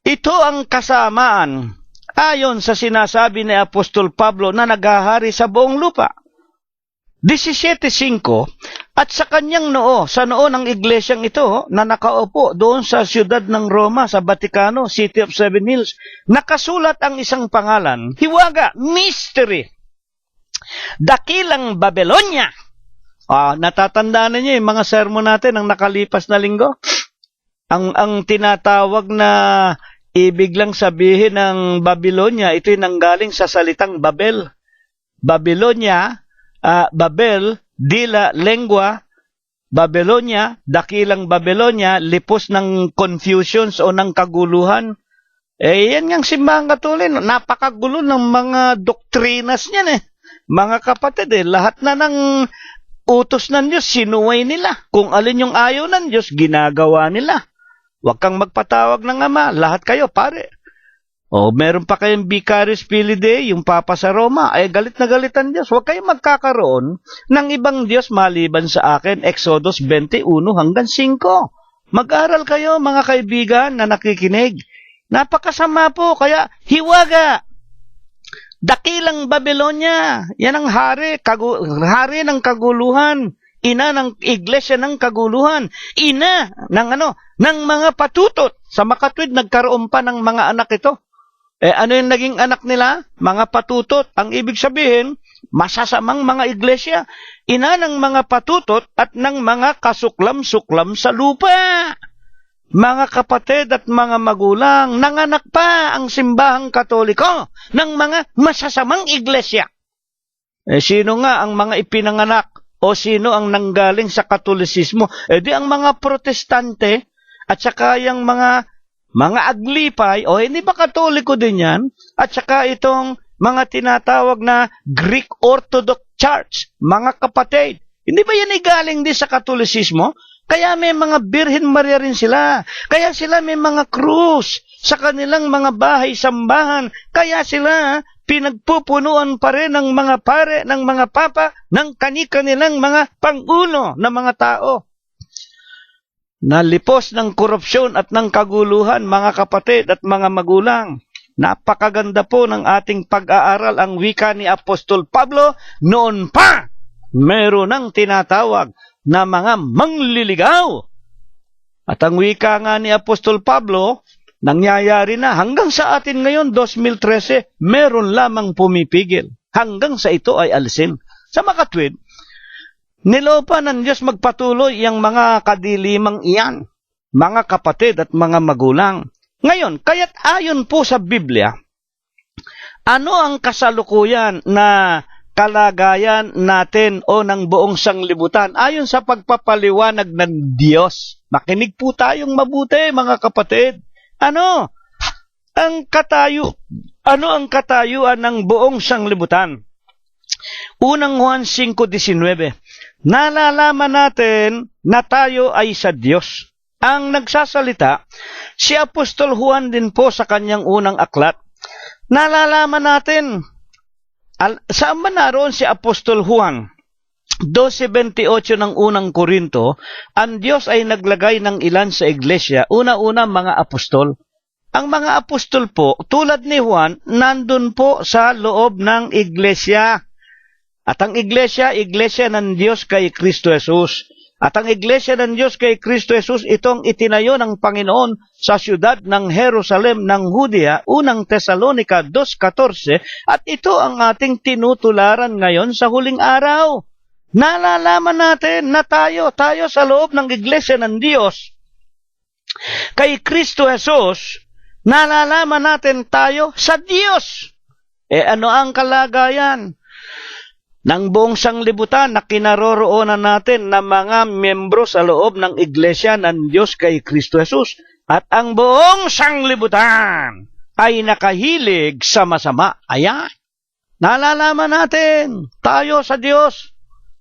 Ito ang kasamaan ayon sa sinasabi ni Apostol Pablo na naghahari sa buong lupa. 17:5, at sa kanyang noo, sa noo ng iglesyang ito na nakaupo doon sa siyudad ng Roma, sa Vaticano, City of Seven Hills, nakasulat ang isang pangalan, hiwaga, mystery, dakilang Babylonia. Natatandaan niyo yung mga sermon natin ng nakalipas na linggo? Ang tinatawag na ibig lang sabihin ng Babylonia, ito'y nanggaling sa salitang Babel. Babylonia, Babel, dila, lengua, Babylonia, dakilang Babylonia, lipos ng confusions o ng kaguluhan. Yan ngang simbahang Katoliko, napakagulo ng mga doktrinas niyan Mga kapatid, lahat na ng utos ng Diyos, sinuway nila. Kung alin yung ayaw ng Diyos, ginagawa nila. Huwag kang magpatawag ng Ama, lahat kayo, pare. Meron pa kayong Vicarius Filii, yung Papa sa Roma, galit na galit ang Diyos. Huwag kayong magkakaroon ng ibang Diyos maliban sa akin, Exodus 21 hanggang 5. Mag-aral kayo, mga kaibigan na nakikinig. Napakasama po, kaya hiwaga. Dakilang Babylonia, yan ang hari ng kaguluhan, ina ng iglesia ng kaguluhan, ina ng mga patutot. Sa makatwid, nagkaroon pa ng mga anak ito. Ano yung naging anak nila? Mga patutot. Ang ibig sabihin, masasamang mga iglesia, ina ng mga patutot at ng mga kasuklam-suklam sa lupa. Mga kapatid at mga magulang, nanganak pa ang simbahang Katoliko ng mga masasamang iglesia. Sino nga ang mga ipinanganak o sino ang nanggaling sa Katolisismo? Di ang mga Protestante at saka yung mga aglipay, hindi ba Katoliko din yan? At saka itong mga tinatawag na Greek Orthodox Church, mga kapatid. Hindi ba yan galing din sa Katolisismo? Kaya may mga Birhen Maria rin sila. Kaya sila may mga krus sa kanilang mga bahay-sambahan. Kaya sila pinagpupunuan pa rin ng mga pare, ng mga papa, ng kani-kanilang mga pangulo na mga tao. Nalipos ng korupsyon at ng kaguluhan, mga kapatid at mga magulang. Napakaganda po ng ating pag-aaral ang wika ni Apostol Pablo noon pa. Meron ng tinatawag na mga mangliligaw. At ang wika nga ni Apostol Pablo, nangyayari na hanggang sa atin ngayon, 2013, meron lamang pumipigil. Hanggang sa ito ay alisin. Sa makatwid, nilopa ng Diyos magpatuloy ang mga kadilimang iyan, mga kapatid at mga magulang. Ngayon, kaya't ayon po sa Biblia, ano ang kasalukuyan na kalagayan natin o ng buong sanglibutan ayon sa pagpapaliwanag ng Diyos? Makinig po tayong mabuti, mga kapatid. Ano ang katayuan ng buong sanglibutan? Unang Juan 5:19. Nalalaman natin na tayo ay sa Diyos. Ang nagsasalita, si Apostol Juan din po sa kanyang unang aklat. Nalalaman natin, saan ba naroon si Apostol Juan? 12:28 ng unang Korinto, ang Diyos ay naglagay ng ilan sa iglesia, una-una mga apostol. Ang mga apostol po, tulad ni Juan, nandun po sa loob ng iglesia. At ang iglesia ng Diyos kay Kristo Jesus. At ang iglesia ng Diyos kay Kristo Jesus, itong itinayo ng Panginoon sa siyudad ng Jerusalem ng Judea, unang Tesalonica 2:14, at ito ang ating tinutularan ngayon sa huling araw. Nalalaman natin na tayo sa loob ng iglesia ng Diyos kay Kristo Jesus. Nalalaman natin tayo sa Diyos. Ano ang kalagayan ng buong sanglibutan na kinaroroonan natin na mga miyembro sa loob ng iglesia ng Diyos kay Kristo Jesus? At ang buong sanglibutan ay nakahilig sa masama. Ayan. Nalalaman natin, tayo sa Diyos.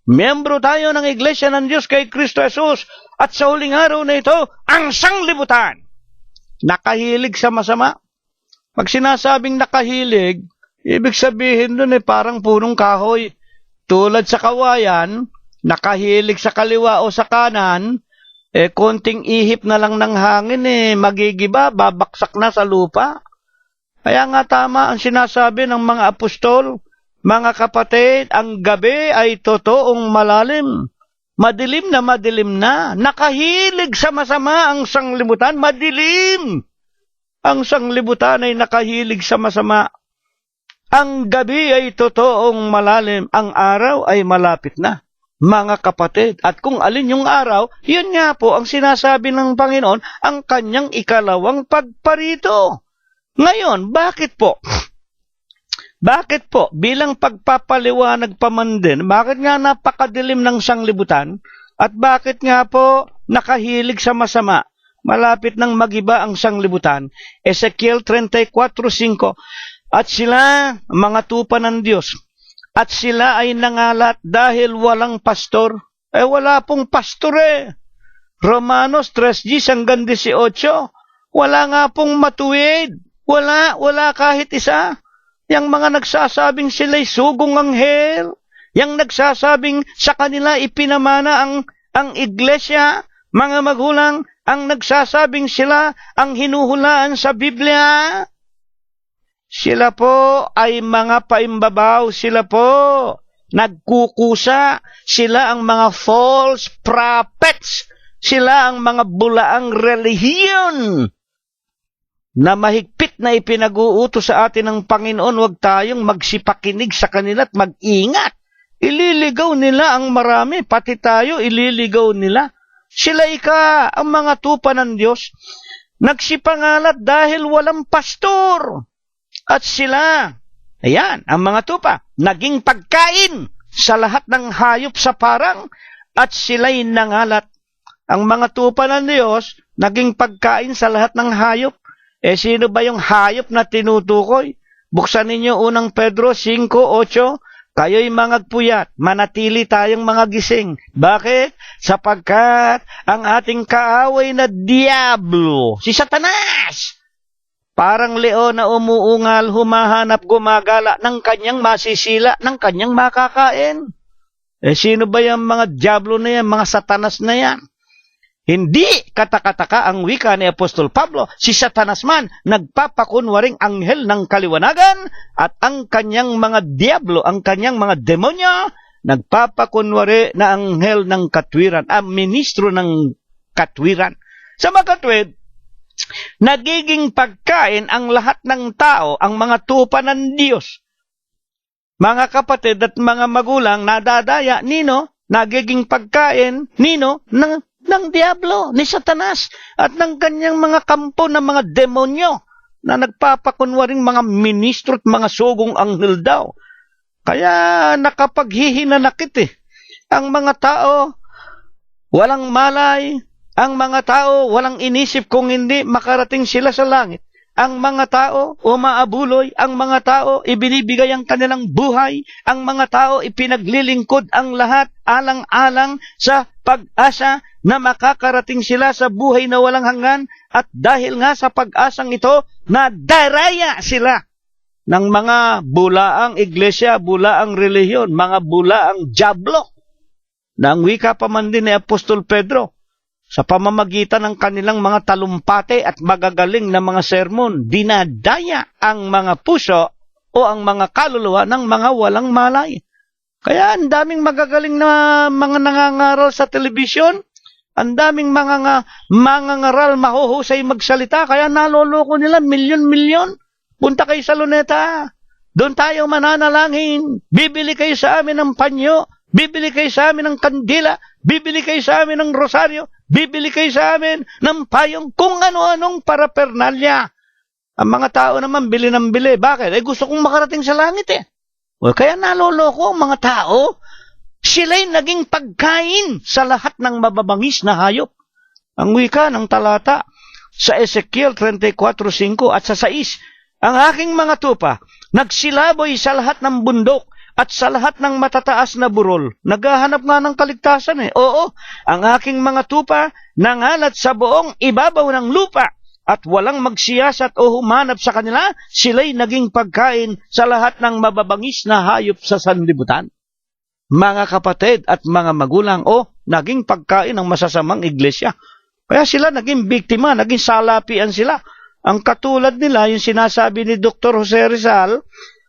Miyembro tayo ng iglesia ng Diyos kay Kristo Jesus. At sa huling araw na ito, ang sanglibutan nakahilig sa masama. Pag sinasabing nakahilig, ibig sabihin dun parang punong kahoy. Tulad sa kawayan, nakahilig sa kaliwa o sa kanan, konting ihip na lang ng hangin, magigiba, babaksak na sa lupa. Kaya nga tama ang sinasabi ng mga apostol, mga kapatid, ang gabi ay totoong malalim. Madilim na, nakahilig sa masama ang sanglibutan, madilim. Ang sanglibutan ay nakahilig sa masama. Ang gabi ay totoong malalim, ang araw ay malapit na, mga kapatid. At kung alin yung araw, yun nga po ang sinasabi ng Panginoon, ang kanyang ikalawang pagparito. Ngayon, bakit po? Bakit po? Bilang pagpapaliwanag pa man din, bakit nga napakadilim ng sanglibutan? At bakit nga po nakahilig sa masama? Malapit nang magiba ang sanglibutan. Ezekiel 34:5. At sila, mga tupa ng Diyos, at sila ay nangalat dahil walang pastor. Wala pong pastor Romanos 3:10-18. Wala nga pong matuwid. Wala kahit isa. Yang mga nagsasabing sila'y sugong anghel. Yang nagsasabing sa kanila ipinamana ang iglesia, mga magulang, ang nagsasabing sila ang hinuhulaan sa Biblia. Sila po ay mga paimbabaw, sila po nagkukusa, sila ang mga false prophets, sila ang mga bulaang relihiyon na mahigpit na ipinag-uutos sa atin ng Panginoon. Huwag tayong magsipakinig sa kanila at mag-ingat. Ililigaw nila ang marami, pati tayo ililigaw nila. Sila ang mga tupa ng Diyos, nagsipangalat dahil walang pastor. At sila, ayan, ang mga tupa, naging pagkain sa lahat ng hayop sa parang, at sila'y nangalat. Ang mga tupa ng Diyos, naging pagkain sa lahat ng hayop. Sino ba yung hayop na tinutukoy? Buksan ninyo unang Pedro 5:8. Kayo'y mangagpuyat, manatili tayong mga gising. Bakit? Sapagkat ang ating kaaway na Diablo, si Satanas, parang leon na umuungal, humahanap, gumagala ng kanyang masisila, ng kanyang makakain. Sino ba yung mga Diablo na yan, mga Satanas na yan? Hindi katakataka ang wika ni Apostol Pablo, si Satanas man, nagpapakunwaring anghel ng kaliwanagan, at ang kanyang mga Diablo, ang kanyang mga demonyo, nagpapakunwari na anghel ng katwiran, ministro ng katwiran. Sa makatwid, nagiging pagkain ang lahat ng tao, ang mga tupa ng Diyos. Mga kapatid at mga magulang, nadadaya, nagiging pagkain, ng Diablo, ni Satanas, at ng kanyang mga kampo ng mga demonyo, na nagpapakunwaring mga ministro at mga sugong anghel daw. Kaya nakapaghihinanakit Ang mga tao, walang malay. Ang mga tao, walang inisip kung hindi makarating sila sa langit. Ang mga tao, umaabuloy. Ang mga tao, ibinibigay ang kanilang buhay. Ang mga tao, ipinaglilingkod ang lahat alang-alang sa pag-asa na makakarating sila sa buhay na walang hanggan. At dahil nga sa pag-asang ito, nadaraya sila ng mga bulaang iglesia, bulaang relihiyon, mga bulaang diablo. Na ang wika pa man din ni Apostol Pedro, sa pamamagitan ng kanilang mga talumpate at magagaling na mga sermon, dinadaya ang mga puso o ang mga kaluluwa ng mga walang malay. Kaya ang daming magagaling na mga nangangaral sa telebisyon, ang daming mga mangangaral mahuhusay magsalita, kaya naloloko nila milyon-milyon. Punta kayo sa Luneta, doon tayo mananalangin, bibili kayo sa amin ng panyo, bibili kayo sa amin ng kandila, bibili kayo sa amin ng rosaryo, bibili kayo sa amin ng payong, kung ano-anong parapernalya. Ang mga tao naman, bili ng bili. Bakit? Gusto kong makarating sa langit Well, kaya naloloko ang mga tao. Sila'y naging pagkain sa lahat ng mababangis na hayop. Ang wika ng talata sa Ezekiel 34:5 at sa 6, ang aking mga tupa, nagsilaboy sa lahat ng bundok at sa lahat ng matataas na burol. Naghahanap nga ng kaligtasan Oo, ang aking mga tupa nangalat sa buong ibabaw ng lupa at walang magsiyasat o humanap sa kanila. Sila'y naging pagkain sa lahat ng mababangis na hayop sa sanlibutan. Mga kapatid at mga magulang, naging pagkain ng masasamang iglesia. Kaya sila naging biktima, naging salapian sila. Ang katulad nila, yung sinasabi ni Dr. Jose Rizal,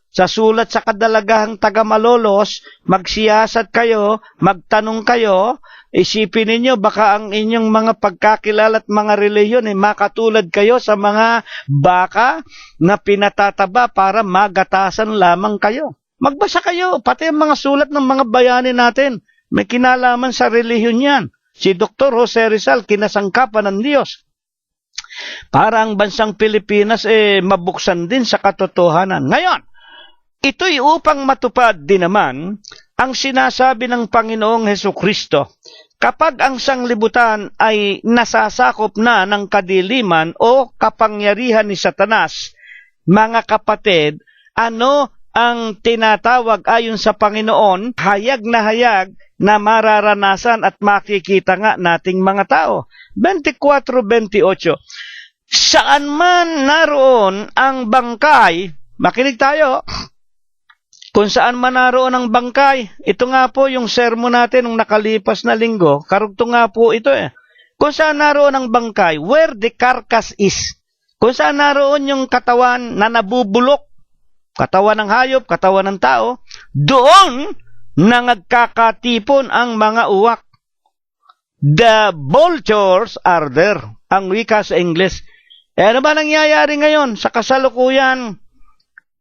sa sulat sa kadalagahang taga-Malolos, magsiyasat kayo, magtanong kayo, isipin ninyo, baka ang inyong mga pagkakilala at mga reliyon makatulad kayo sa mga baka na pinatataba para magatasan lamang kayo. Magbasa kayo, pati ang mga sulat ng mga bayani natin, may kinalaman sa reliyon yan. Si Dr. Jose Rizal, kinasangkapan ng Diyos. Para ang bansang Pilipinas mabuksan din sa katotohanan. Ngayon, ito'y upang matupad din naman ang sinasabi ng Panginoong Hesukristo. Kapag ang sanglibutan ay nasasakop na ng kadiliman o kapangyarihan ni Satanas, mga kapatid, ano ang tinatawag ayon sa Panginoon, hayag na mararanasan at makikita nga nating mga tao. 24:28. Saan man naroon ang bangkay, makinig tayo, kung saan man naroon ang bangkay, ito nga po yung sermon natin nung nakalipas na linggo, karugtong nga po ito Kung saan naroon ang bangkay, where the carcass is, kung saan naroon yung katawan na nabubulok, katawan ng hayop, katawan ng tao, doon na nagkakatipon ang mga uwak. The vultures are there. Ang wika sa English. Ano ba nangyayari ngayon sa kasalukuyan,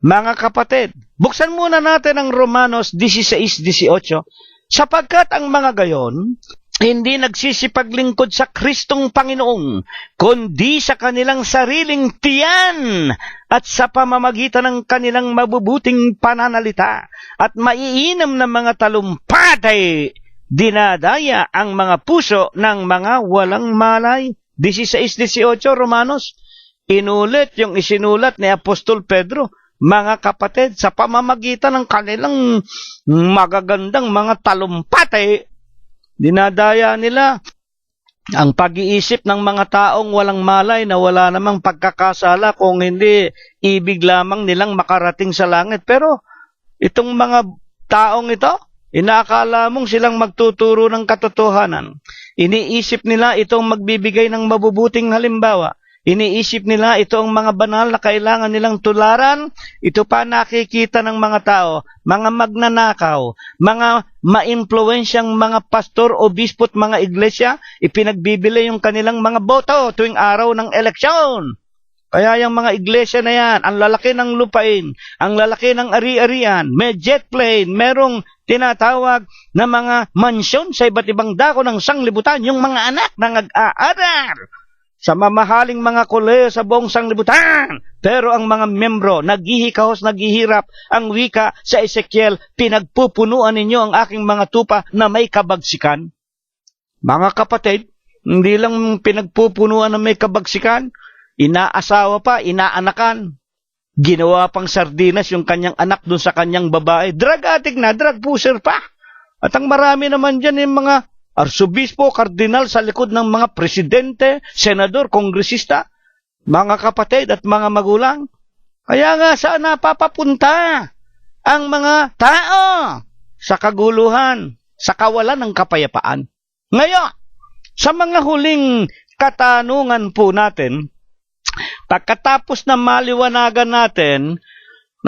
mga kapatid? Buksan muna natin ang Romanos 16:18. Sapagkat ang mga gayon, hindi nagsisipaglingkod sa Kristong Panginoon, kundi sa kanilang sariling tiyan at sa pamamagitan ng kanilang mabubuting pananalita at maiinam na mga talumpatay, dinadaya ang mga puso ng mga walang malay. 16:18 Romanos. Inulit yung isinulat ni Apostol Pedro. Mga kapatid, sa pamamagitan ng kanilang magagandang mga talumpatay, dinadaya nila ang pag-iisip ng mga taong walang malay na wala namang pagkakasala kung hindi ibig lamang nilang makarating sa langit. Pero itong mga taong ito, inaakala mong silang magtuturo ng katotohanan. Iniisip nila itong magbibigay ng mabubuting halimbawa. Iniisip nila ito ang mga banal na kailangan nilang tularan. Ito pa nakikita ng mga tao, mga magnanakaw, mga maimpluwensyang mga pastor, obispo at mga iglesia, ipinagbibili yung kanilang mga boto tuwing araw ng eleksyon. Kaya yung mga iglesia na yan, ang lalaki ng lupain, ang lalaki ng ari-arian, may jet plane, merong tinatawag na mga mansyon sa iba't ibang dako ng sanglibutan, yung mga anak na nag-aaral sa mamahaling mga kolehiyo sa buong sanglibutan. Pero ang mga membro, naghihikahos, naghihirap, ang wika sa Ezekiel, pinagpupunuan ninyo ang aking mga tupa na may kabagsikan. Mga kapatid, hindi lang pinagpupunuan na may kabagsikan, inaasawa pa, inaanakan. Ginawa pang sardinas yung kanyang anak dun sa kanyang babae. Drug addict na, drug pusher pa. At ang marami naman dyan yung mga arsobispo, kardinal sa likod ng mga presidente, senador, kongresista, mga kapatid at mga magulang. Kaya nga saan napapapunta ang mga tao? Sa kaguluhan, sa kawalan ng kapayapaan. Ngayon, sa mga huling katanungan po natin, pagkatapos na maliwanagan natin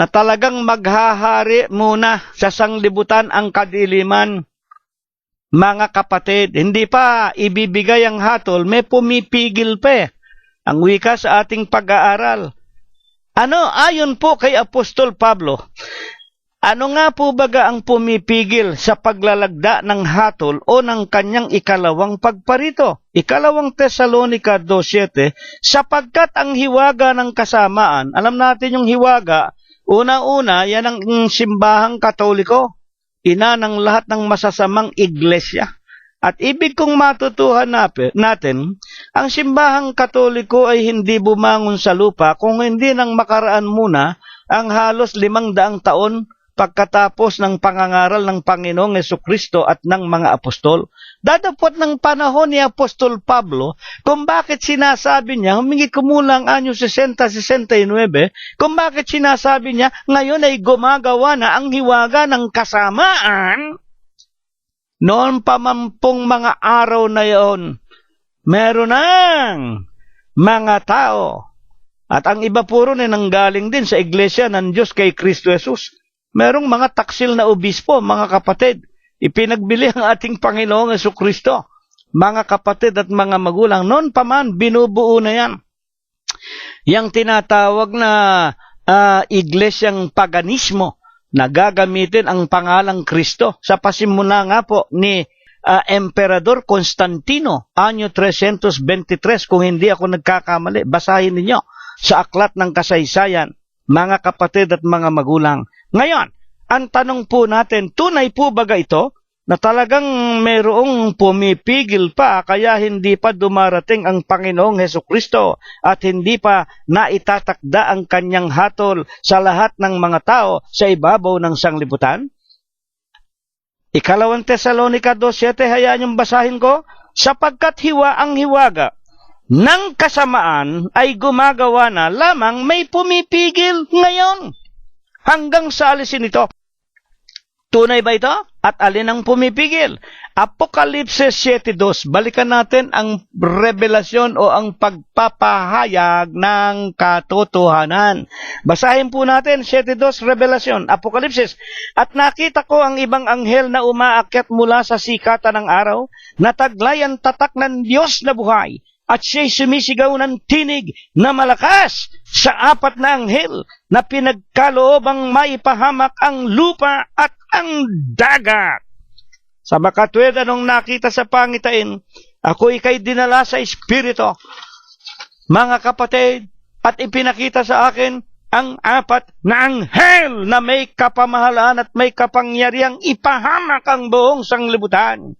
na talagang maghahari muna sa sanglibutan ang kadiliman, mga kapatid, hindi pa ibibigay ang hatol, may pumipigil pa. Ang wika sa ating pag-aaral. Ayon po kay Apostol Pablo, ano nga po baga ang pumipigil sa paglalagda ng hatol o ng kanyang ikalawang pagparito? Ikalawang Tesalonica 2:7, sapagkat ang hiwaga ng kasamaan, alam natin yung hiwaga, una-una, yan ang simbahang Katoliko, ina ng lahat ng masasamang iglesia. At ibig kong matutuhan natin, ang simbahang Katoliko ay hindi bumangon sa lupa kung hindi nang makaraan muna ang halos 500 taon pagkatapos ng pangangaral ng Panginoong Jesucristo at ng mga apostol. Dadapot ng panahon ni Apostol Pablo kung bakit sinasabi niya, humingi kumulang anyo 60-69, kung bakit sinasabi niya ngayon ay gumagawa na ang hiwaga ng kasamaan. Noon pa mampong mga araw na yon, meron ng mga tao. At ang iba puro na nanggaling din sa iglesia ng Diyos kay Kristo Jesus. Merong mga taksil na obispo, mga kapatid. Ipinagbili ang ating Panginoong Jesucristo. Mga kapatid at mga magulang, noon pa man, binubuo na yan. Yang tinatawag na iglesyang paganismo na gagamitin ang pangalang Kristo. Sa pasimula nga po ni Emperador Constantino, anyo 323, kung hindi ako nagkakamali, basahin ninyo sa Aklat ng Kasaysayan, mga kapatid at mga magulang. Ngayon, ang tanong po natin, tunay po baga ito na talagang mayroong pumipigil pa kaya hindi pa dumarating ang Panginoong Hesukristo at hindi pa naitatakda ang kanyang hatol sa lahat ng mga tao sa ibabaw ng sanglibutan? Ikalawang Tesalonica 2:7, hayaan yung basahin ko, sapagkat ang hiwaga ng kasamaan ay gumagawa na lamang may pumipigil ngayon. Hanggang sa alisin ito. Tunay ba ito? At alin ang pumipigil? Apokalipsis 7:2. Balikan natin ang revelasyon o ang pagpapahayag ng katotohanan. Basahin po natin 7:2, revelasyon, Apokalipsis. At nakita ko ang ibang anghel na umaakyat mula sa sikatan ng araw, na taglay ang tatak ng Diyos na buhay. At siya'y sumisigaw ng tinig na malakas sa 4 na anghel na pinagkaloobang maipahamak ang lupa at ang dagat. Sa makatwid anong nakita sa pangitain, ako ika'y dinala sa Espiritu, mga kapatid, at ipinakita sa akin ang 4 na anghel na may kapamahalaan at may kapangyarihang ipahamak ang buong sanglibutan.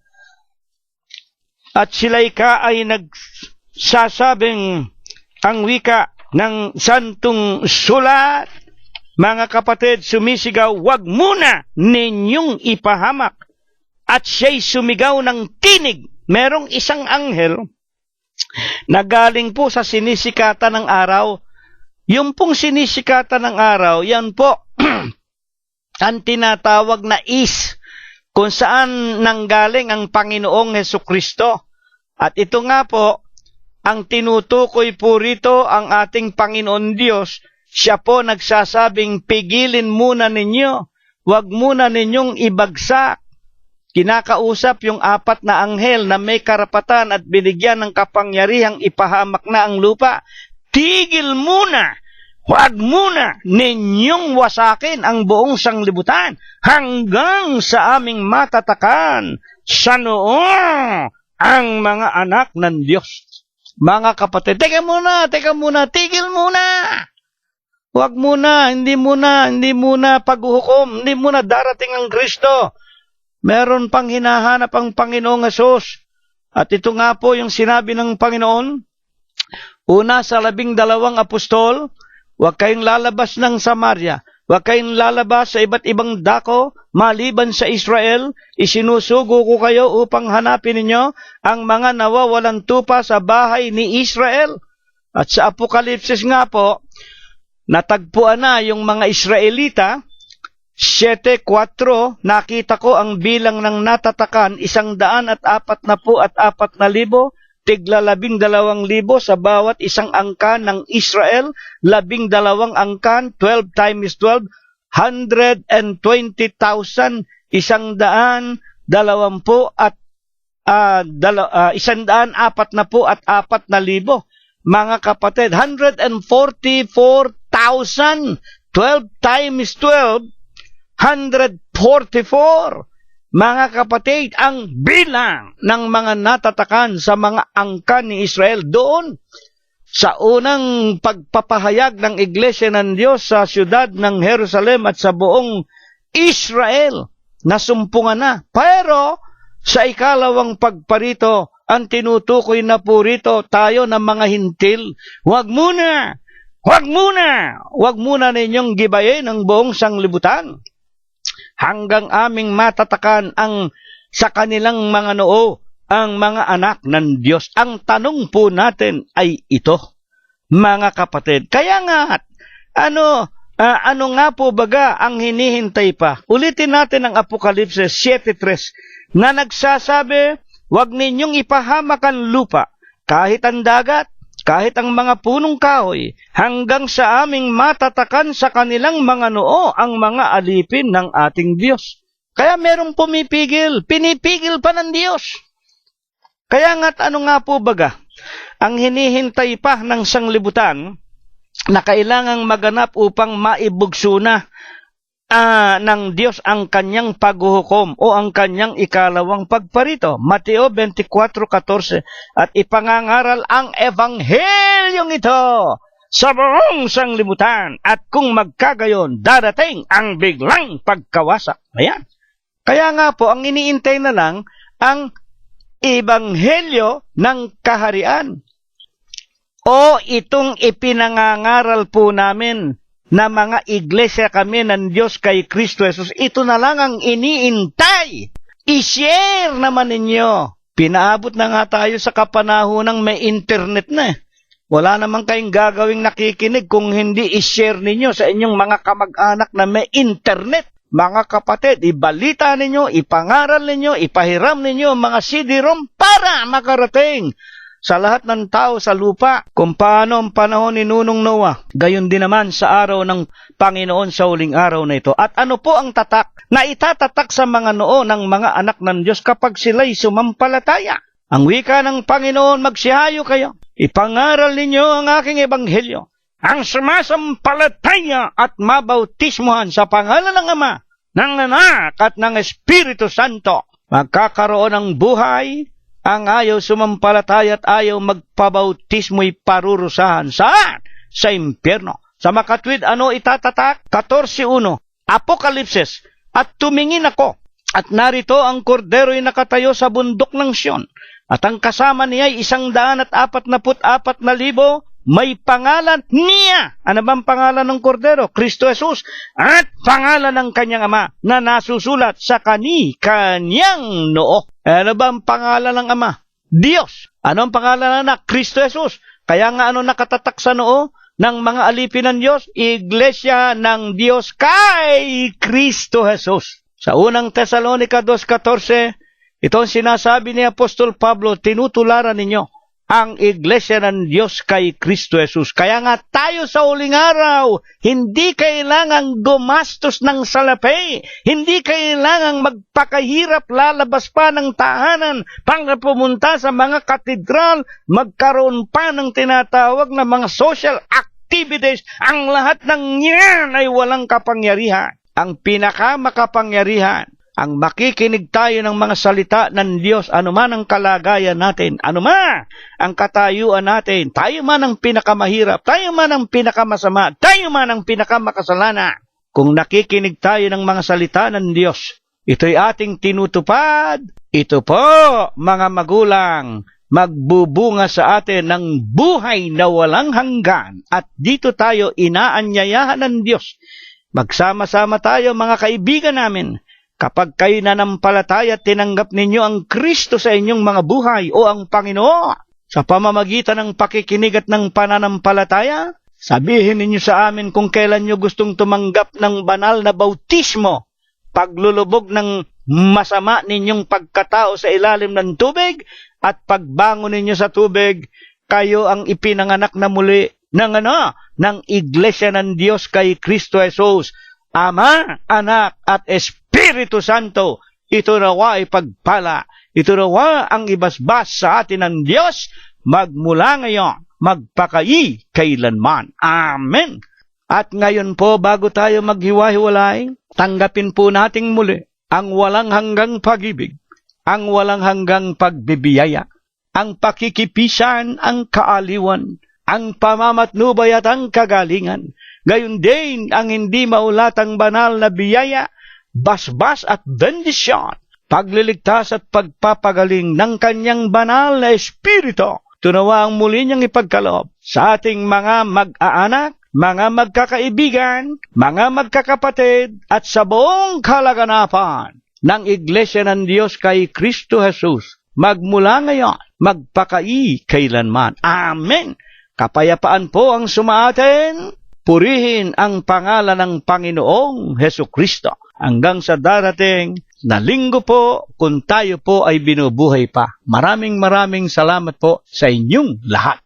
At sila'y ay nagsasabing ang wika ng santong sulat. Mga kapatid, sumisigaw, wag muna ninyong ipahamak. At siya'y sumigaw ng tinig. Merong isang anghel na galing po sa sinisikatan ng araw. Yung pong sinisikatan ng araw, yan po ang tinatawag na is, kung saan nanggaling ang Panginoong Hesukristo. At ito nga po, ang tinutukoy po rito ang ating Panginoon Diyos. Siya po nagsasabing, pigilin muna ninyo, huwag muna ninyong ibagsak. Kinakausap yung 4 na anghel na may karapatan at binigyan ng kapangyarihang ipahamak na ang lupa. Tigil muna, huwag muna ninyong wasakin ang buong sanglibutan hanggang sa aming matatakan sa noo ang mga anak ng Diyos. Mga kapatid, teka muna, tigil muna. Huwag muna, hindi muna paghuhukom, hindi muna darating ang Kristo. Meron pang hinahanap ang Panginoong Hesus. At ito nga po yung sinabi ng Panginoon. Una sa 12 apostol, huwag kayong lalabas ng Samaria. Huwag kayong lalabas sa iba't ibang dako, maliban sa Israel. Isinusugo ko kayo upang hanapin ninyo ang mga nawawalan tupa sa bahay ni Israel. At sa Apokalipsis nga po, natagpuan na yung mga Israelita. 7:4, nakita ko ang bilang ng natatakan, 144,000, tigla 12,000 sa bawat isang angkan ng Israel, 12 angkan, 12 times 12, 120,000, 144,000. Mga kapatid, 144,000, 12 times 12, 144. Mga kapatid, ang bilang ng mga natatakan sa mga angkan ni Israel doon sa unang pagpapahayag ng Iglesia ng Diyos sa siyudad ng Jerusalem at sa buong Israel, nasumpungan na. Pero sa ikalawang pagparito, ang tinutukoy na po rito tayo ng mga hintil. Huwag muna ninyong gibayin ang buong sanglibutan hanggang aming matatakan sa kanilang mga noo ang mga anak ng Diyos. Ang tanong po natin ay ito, mga kapatid. Kaya nga, ano nga po baga ang hinihintay pa? Ulitin natin ang Apokalipsis 7:3 na nagsasabi, huwag ninyong ipahamak ang lupa, kahit ang dagat, kahit ang mga punong kahoy, hanggang sa aming matatakan sa kanilang mga noo ang mga alipin ng ating Diyos. Kaya merong pinipigil pa ng Diyos. Kaya nga't ano nga po baga, ang hinihintay pa ng sanglibutan na kailangang maganap upang maibugso na ng Diyos ang kanyang paghuhukom o ang kanyang ikalawang pagparito. Mateo 24:14, at ipangangaral ang ebanghelyong ito sa buong sanglibutan, at kung magkagayon, darating ang biglang pagkawasak. Ayan. Kaya nga po, ang iniintay na lang ang ebanghelyo ng kaharian. O itong ipinangangaral po namin na mga iglesia kami ng Diyos kay Kristo Jesus, ito na lang ang iniintay. I-share naman ninyo. Pinaabot na nga tayo sa kapanahonang may internet na. Wala naman kayong gagawing nakikinig kung hindi i-share ninyo sa inyong mga kamag-anak na may internet. Mga kapatid, ibalita ninyo, ipangaral ninyo, ipahiram ninyo mga CD-ROM para makarating sa lahat ng tao sa lupa, kung paano ang panahon ni Nunong Noah, gayon din naman sa araw ng Panginoon sa huling araw na ito. At ano po ang tatak na itatatak sa mga noo ng mga anak ng Diyos kapag sila'y sumampalataya? Ang wika ng Panginoon, magsihayo kayo. Ipangaral ninyo ang aking ebanghelyo. Ang sumasampalataya at mabautismuhan sa pangalan ng Ama, ng Anak at ng Espiritu Santo, magkakaroon ng buhay. Ang ayaw sumampalataya at ayaw magpabautismo'y parurusahan. Saan? Sa impyerno. Sa makatwid, ano itatatak? 14:1, Apokalipsis. At tumingin ako, at narito ang kordero'y nakatayo sa bundok ng Sion, at ang kasama niya'y 144,000, may pangalan niya. Ano bang pangalan ng kordero? Kristo Jesus. At pangalan ng kanyang Ama na nasusulat sa kanyang noo. Ano ba ang pangalan ng Ama? Diyos. Ano ang pangalan ng Anak? Kristo Jesus. Kaya nga ano nakatatak sa noo ng mga alipin ng Diyos? Iglesia ng Diyos kay Kristo Jesus. Sa unang Tesalonica 2:14, ito ang sinasabi ni Apostol Pablo, tinutularan ninyo ang Iglesia ng Diyos kay Kristo Jesus. Kaya nga tayo sa huling araw, hindi kailangang gumastos ng salapi, hindi kailangang magpakahirap lalabas pa ng tahanan para pumunta sa mga katedral, magkaroon pa ng tinatawag na mga social activities. Ang lahat ng yan ay walang kapangyarihan. Ang pinakamakapangyarihan, ang makikinig tayo ng mga salita ng Diyos, anuman ang kalagayan natin, anuman ang katayuan natin, tayo man ang pinakamahirap, tayo man ang pinakamasama, tayo man ang pinakamakasalanan. Kung nakikinig tayo ng mga salita ng Diyos, ito'y ating tinutupad. Ito po, mga magulang, magbubunga sa atin ng buhay na walang hanggan. At dito tayo inaanyayahan ng Diyos. Magsama-sama tayo, mga kaibigan namin. Kapag kayo nanampalataya at tinanggap ninyo ang Kristo sa inyong mga buhay o ang Panginoon sa pamamagitan ng pakikinig at ng pananampalataya, sabihin ninyo sa amin kung kailan nyo gustong tumanggap ng banal na bautismo, paglulubog ng masama ninyong pagkatao sa ilalim ng tubig, at pagbangon ninyo sa tubig, kayo ang ipinanganak na muli ng Iglesia ng Diyos kay Kristo Jesus, Ama, Anak, at Espiritu Santo. Ito nawa ay pagpala. Ito nawa ang ibasbas sa atin ng Diyos magmula ngayon, magpakai kailanman. Amen. At ngayon po, bago tayo maghiwa-hiwalay, tanggapin po nating muli ang walang hanggang pag-ibig, ang walang hanggang pagbibiyaya, ang pakikipisan, ang kaaliwan, ang pamamatnubay at ang kagalingan. Gayon din ang hindi maulatang banal na biyaya, basbas at bendisyon, pagliligtas at pagpapagaling ng kanyang banal na espiritu. Tunawa ang muli niyang ipagkaloob sa ating mga mag-aanak, mga magkakaibigan, mga magkakapatid, at sa buong kalaganapan ng Iglesia ng Diyos kay Kristo Jesus, magmula ngayon, magpakai kailanman. Amen. Kapayapaan po ang sumaatin. Purihin ang pangalan ng Panginoong Hesukristo hanggang sa darating na linggo po kung tayo po ay binubuhay pa. Maraming salamat po sa inyong lahat.